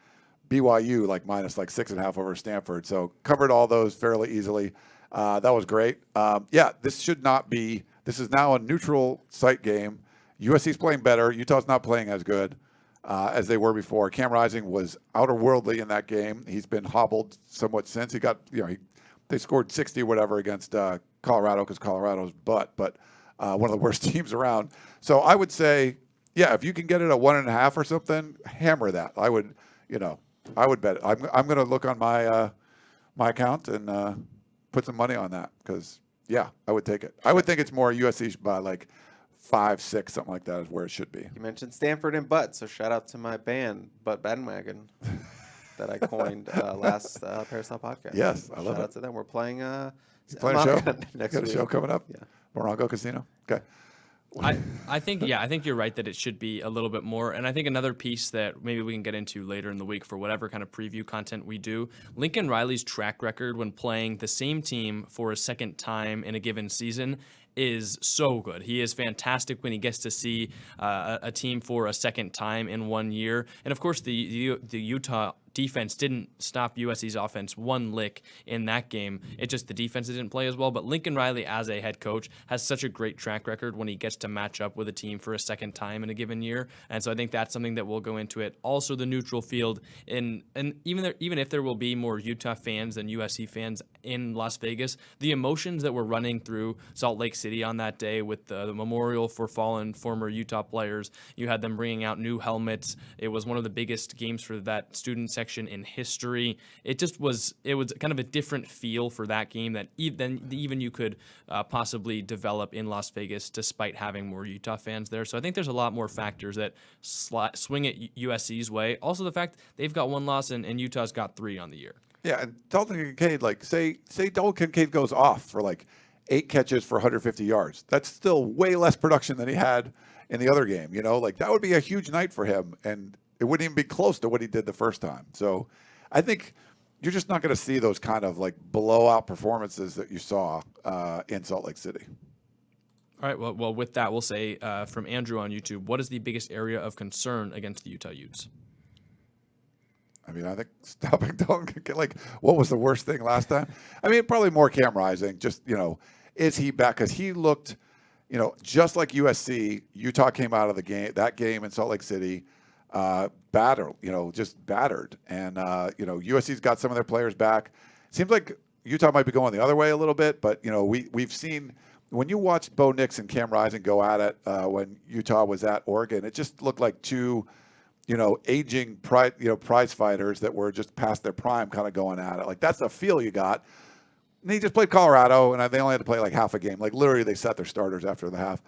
BYU minus 6.5 over Stanford. So covered all those fairly easily. That was great. This should not be. This is now a neutral site game. USC's playing better. Utah's not playing as good as they were before. Cam Rising was outer-worldly in that game. He's been hobbled somewhat since. He got, they scored 60 or whatever against Colorado because Colorado's but one of the worst teams around. So I would say, if you can get it at 1.5 or something, hammer that. I would bet it. I'm going to look on my my account and put some money on that because, I would take it. I would think it's more USC by 5, 6, something like that is where it should be. You mentioned Stanford and Butt, so shout out to my band, Butt Bandwagon, that I coined last Peristyle podcast. Yes, I love it. Shout out to them. We're playing playing a show next got a week. show coming up? Yeah. Morongo Casino? Okay. I think you're right that it should be a little bit more. And I think another piece that maybe we can get into later in the week for whatever kind of preview content we do, Lincoln Riley's track record when playing the same team for a second time in a given season is so good. He is fantastic when he gets to see a team for a second time in 1 year. And of course, the Utah defense didn't stop USC's offense one lick in that game. It just the defense didn't play as well. But Lincoln Riley, as a head coach, has such a great track record when he gets to match up with a team for a second time in a given year. And so I think that's something that will go into it. Also, the neutral field, and even if there will be more Utah fans than USC fans in Las Vegas, the emotions that were running through Salt Lake City on that day with the memorial for fallen former Utah players, you had them bringing out new helmets. It was one of the biggest games for that student section in history. It was kind of a different feel for that game that even you could possibly develop in Las Vegas despite having more Utah fans there. So I think there's a lot more factors that swing it USC's way. Also the fact they've got 1 loss and Utah's got 3 on the year. Yeah, and Dalton Kincaid, say Dalton Kincaid goes off for 8 catches for 150 yards. That's still way less production than he had in the other game. That would be a huge night for him, and it wouldn't even be close to what he did the first time. So I think you're just not going to see those kind of blowout performances that you saw in Salt Lake City. All right, well, with that, we'll say from Andrew on YouTube, what is the biggest area of concern against the Utah Utes? I think stopping Dalton Kincaid, what was the worst thing last time? Probably more Cam Rising. Just, is he back? Because he looked, just like USC, Utah came out of that game in Salt Lake City, battered. And, USC's got some of their players back. Seems like Utah might be going the other way a little bit, but, we've seen when you watch Bo Nix and Cam Rising go at it when Utah was at Oregon, it just looked like two aging prize fighters that were just past their prime kind of going at it. That's the feel you got. And he just played Colorado, and they only had to play like half a game. Like literally, they sat their starters after the half.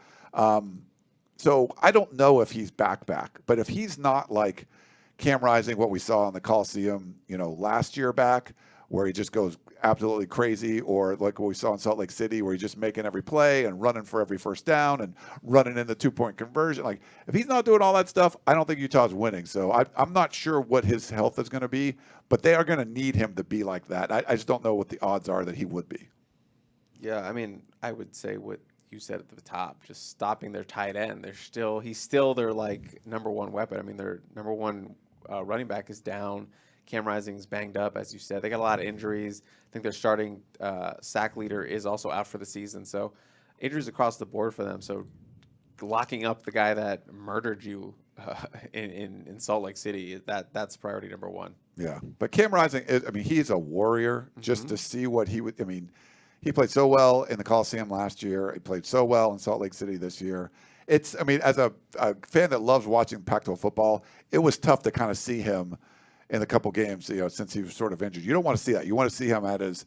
So I don't know if he's back, but if he's not like Cam Rising, what we saw in the Coliseum, last year back, where he just goes absolutely crazy, or like what we saw in Salt Lake City, where he's just making every play and running for every first down and running in the 2-point conversion. Like if he's not doing all that stuff, I don't think Utah's winning. So I'm not sure what his health is going to be, but they are going to need him to be like that. I just don't know what the odds are that he would be. Yeah, I mean, I would say what you said at the top, just stopping their tight end. He's still their like number one weapon. I mean, their number one running back is down. Cam Rising's banged up, as you said. They got a lot of injuries. I think their starting sack leader is also out for the season. So injuries across the board for them. So locking up the guy that murdered you in Salt Lake City, that's priority number one. Yeah, but Cam Rising, he's a warrior. Just to see what he would. He played so well in the Coliseum last year. He played so well in Salt Lake City this year. As a fan that loves watching Pac-12 football, it was tough to kind of see him in a couple games, since he was sort of injured. You don't want to see that. You want to see him at his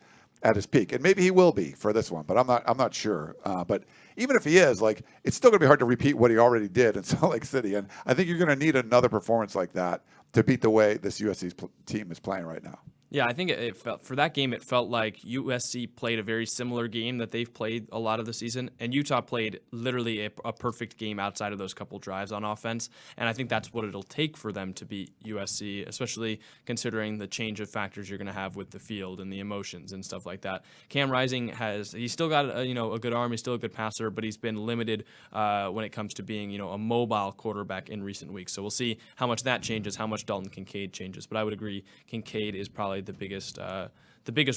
peak, and maybe he will be for this one, but I'm not sure. But even if he is, like, it's still going to be hard to repeat what he already did in Salt Lake City, and I think you're going to need another performance like that to beat the way this USC team is playing right now. Yeah, I think it felt for that game. It felt like USC played a very similar game that they've played a lot of the season, and Utah played literally a perfect game outside of those couple drives on offense. And I think that's what it'll take for them to beat USC, especially considering the change of factors you're going to have with the field and the emotions and stuff like that. Cam Rising he's still got a good arm, he's still a good passer, but he's been limited when it comes to being a mobile quarterback in recent weeks. So we'll see how much that changes, how much Dalton Kincaid changes. But I would agree, Kincaid is probably the biggest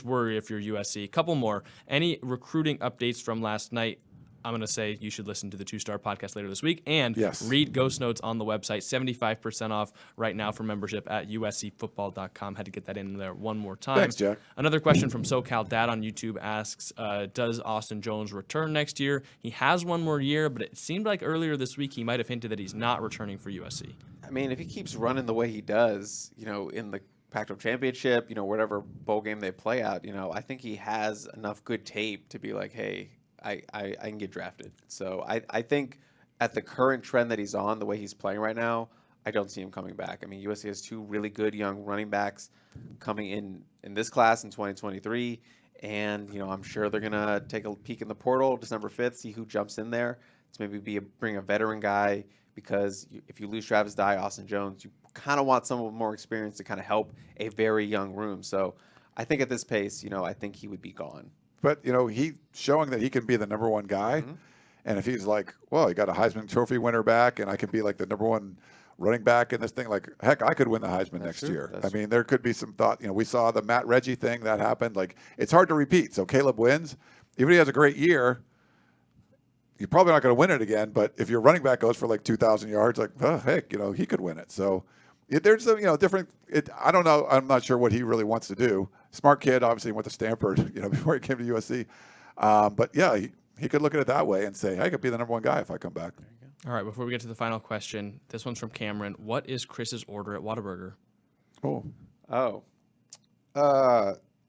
worry if you're USC. Couple more. Any recruiting updates from last night? I'm going to say you should listen to the 2-Star podcast later this week and read Ghost Notes on the website. 75% off right now for membership at uscfootball.com. Had to get that in there one more time. Thanks, Jack. Another question from SoCal Dad on YouTube asks, does Austin Jones return next year? He has one more year, but it seemed like earlier this week he might have hinted that he's not returning for USC. I mean, if he keeps running the way he does, in the Pac-12 Championship, whatever bowl game they play out, I think he has enough good tape to be like, hey, I can get drafted. So I think at the current trend that he's on, the way he's playing right now, I don't see him coming back. I mean, USC has 2 really good young running backs coming in this class in 2023, and I'm sure they're gonna take a peek in the portal December 5th, see who jumps in there to maybe bring a veteran guy, because if you lose Travis Dye, Austin Jones, you kind of want someone with more experience to kind of help a very young room. So I think at this pace, I think he would be gone. But, he's showing that he can be the number one guy. Mm-hmm. And if he's like, well, you got a Heisman Trophy winner back, and I can be like the number one running back in this thing, like, heck, I could win the Heisman next year. There could be some thought. We saw the Matt Reggie thing that happened. Like, it's hard to repeat. So Caleb wins. Even if he has a great year, you're probably not going to win it again. But if your running back goes for like 2,000 yards, like, oh, heck, he could win it. So there's a, different. I don't know. I'm not sure what he really wants to do. Smart kid, obviously went to Stanford, before he came to USC. But yeah, he could look at it that way and say, hey, I could be the number one guy if I come back. All right. Before we get to the final question, this one's from Cameron. What is Chris's order at Whataburger? I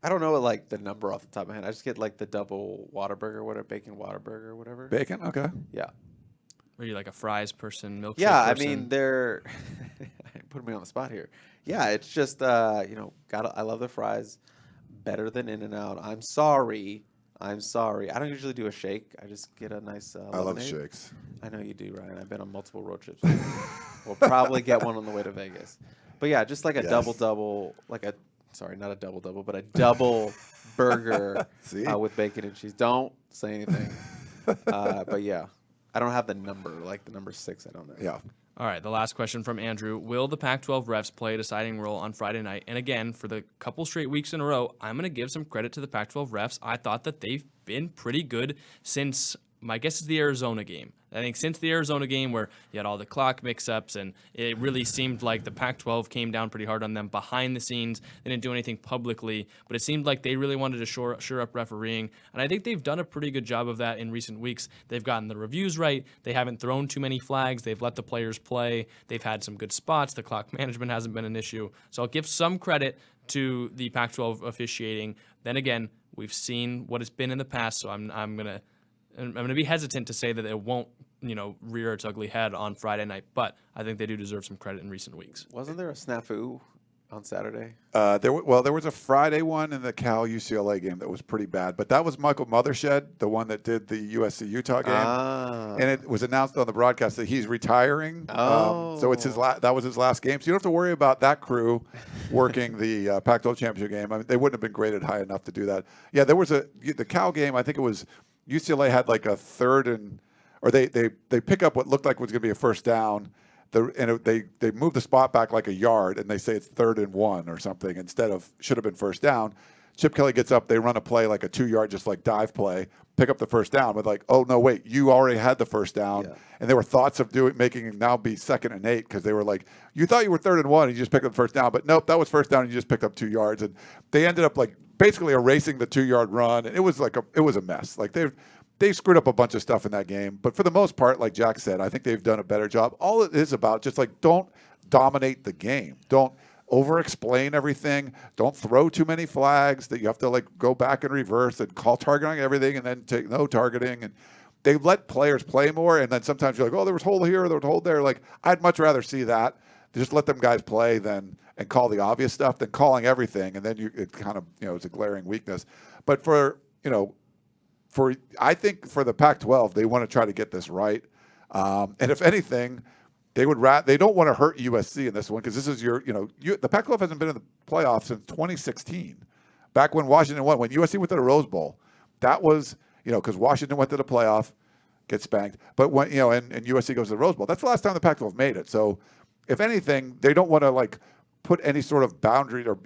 don't know like the number off the top of my head. I just get like the double Whataburger, whatever, bacon Whataburger, whatever. Bacon, okay. Yeah. Are you like a fries person, milkshake person? I mean, they're putting me on the spot here. Yeah, it's just I love the fries better than In-N-Out. I'm sorry. I don't usually do a shake. I just get a nice lemonade. I love shakes. I know you do, Ryan. I've been on multiple road trips. We'll probably get one on the way to Vegas. But yeah, just like a double, not a double, but a double burger with bacon and cheese. Don't say anything. But yeah, I don't have the number, like the number 6. I don't know. Yeah. All right, the last question from Andrew. Will the Pac-12 refs play a deciding role on Friday night? And again, for the couple straight weeks in a row, I'm going to give some credit to the Pac-12 refs. I thought that they've been pretty good since my guess is the Arizona game. I think since the Arizona game where you had all the clock mix-ups and it really seemed like the Pac-12 came down pretty hard on them behind the scenes. They didn't do anything publicly, but it seemed like they really wanted to shore up refereeing. And I think they've done a pretty good job of that in recent weeks. They've gotten the reviews right. They haven't thrown too many flags. They've let the players play. They've had some good spots. The clock management hasn't been an issue. So I'll give some credit to the Pac-12 officiating. Then again, we've seen what it's been in the past, so I'm going to be hesitant to say that it won't, rear its ugly head on Friday night, but I think they do deserve some credit in recent weeks. Wasn't there a snafu on Saturday? There was a Friday one in the Cal UCLA game that was pretty bad, but that was Michael Mothershed, the one that did the USC Utah game, and it was announced on the broadcast that he's retiring. So it's that was his last game. So you don't have to worry about that crew working the Pac-12 Championship game. I mean, they wouldn't have been graded high enough to do that. Yeah, there was the Cal game. I think it was UCLA had like a third and. Or they pick up what looked like was going to be a first down, they move the spot back like a yard, and they say it's 3rd and 1 or something instead of should have been first down. Chip Kelly gets up, they run a play like a 2-yard just like dive play, pick up the first down, but like, oh no, wait, you already had the first down, and there were thoughts of making it now be 2nd and 8 because they were like, you thought you were 3rd and 1, and you just picked up the first down, but nope, that was first down, and you just picked up 2 yards, and they ended up like basically erasing the 2-yard run, and it was a mess. Like they screwed up a bunch of stuff in that game. But for the most part, like Jack said, I think they've done a better job. All it is about just like don't dominate the game. Don't over-explain everything. Don't throw too many flags that you have to like go back and reverse and call targeting on everything and then take no targeting. And they let players play more. And then sometimes you're like, oh, there was hold here, there was hold there. Like I'd much rather see that. Just let them guys play and call the obvious stuff than calling everything. And then it kind of, it's a glaring weakness. But I think for the Pac-12, they want to try to get this right, and if anything, they don't want to hurt USC in this one because this is the Pac-12 hasn't been in the playoffs since 2016, back when Washington won. When USC went to the Rose Bowl, that was because Washington went to the playoff, gets spanked, but when and USC goes to the Rose Bowl, that's the last time the Pac-12 made it. So if anything, they don't want to like put any sort of boundary or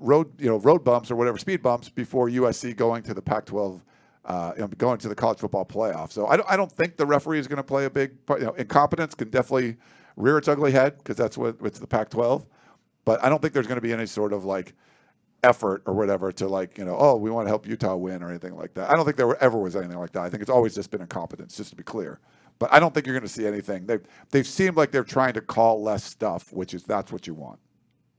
road bumps or whatever, speed bumps before USC going to the Pac-12, going to the college football playoff. So I don't think the referee is going to play a big part. Incompetence can definitely rear its ugly head because that's what it's the Pac-12. But I don't think there's going to be any sort of like effort or whatever to like, oh, we want to help Utah win or anything like that. I don't think there ever was anything like that. I think it's always just been incompetence, just to be clear. But I don't think you're going to see anything. They've seemed like they're trying to call less stuff, that's what you want.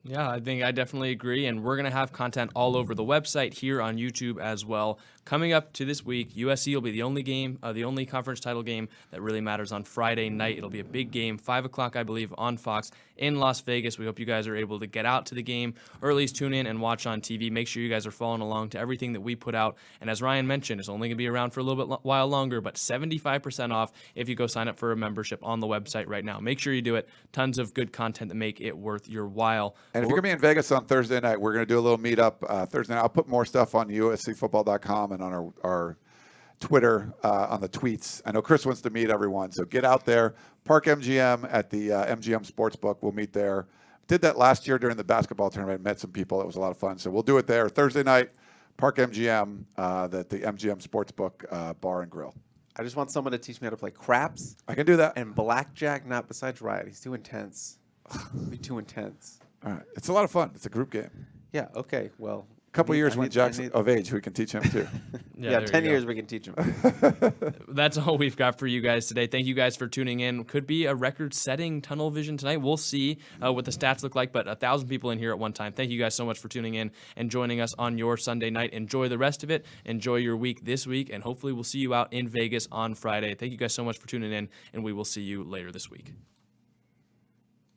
Yeah, I think I definitely agree, and we're going to have content all over the website here on YouTube as well. Coming up to this week, USC will be the only game, the only conference title game that really matters on Friday night. It'll be a big game, 5 o'clock, I believe, on Fox in Las Vegas. We hope you guys are able to get out to the game or at least tune in and watch on TV. Make sure you guys are following along to everything that we put out. And as Ryan mentioned, it's only going to be around for a little bit while longer, but 75% off if you go sign up for a membership on the website right now. Make sure you do it. Tons of good content that make it worth your while. And if you're going to be in Vegas on Thursday night, we're going to do a little meetup Thursday night. I'll put more stuff on uscfootball.com and on our Twitter, on the tweets. I know Chris wants to meet everyone, so get out there. Park MGM at the MGM Sportsbook. We'll meet there. Did that last year during the basketball tournament. Met some people. It was a lot of fun. So we'll do it there Thursday night. Park MGM, the MGM Sportsbook Bar and Grill. I just want someone to teach me how to play craps. I can do that. And blackjack, not besides Riot. He's too intense. It'd be too intense. All right. It's a lot of fun. It's a group game. Yeah, okay. Well, a couple years when Jack's of age, we can teach him too. Yeah 10 years we can teach him. That's all we've got for you guys today. Thank you guys for tuning in. Could be a record-setting tunnel vision tonight. We'll see what the stats look like, but 1,000 people in here at one time. Thank you guys so much for tuning in and joining us on your Sunday night. Enjoy the rest of it. Enjoy your week this week, and hopefully we'll see you out in Vegas on Friday. Thank you guys so much for tuning in, and we will see you later this week.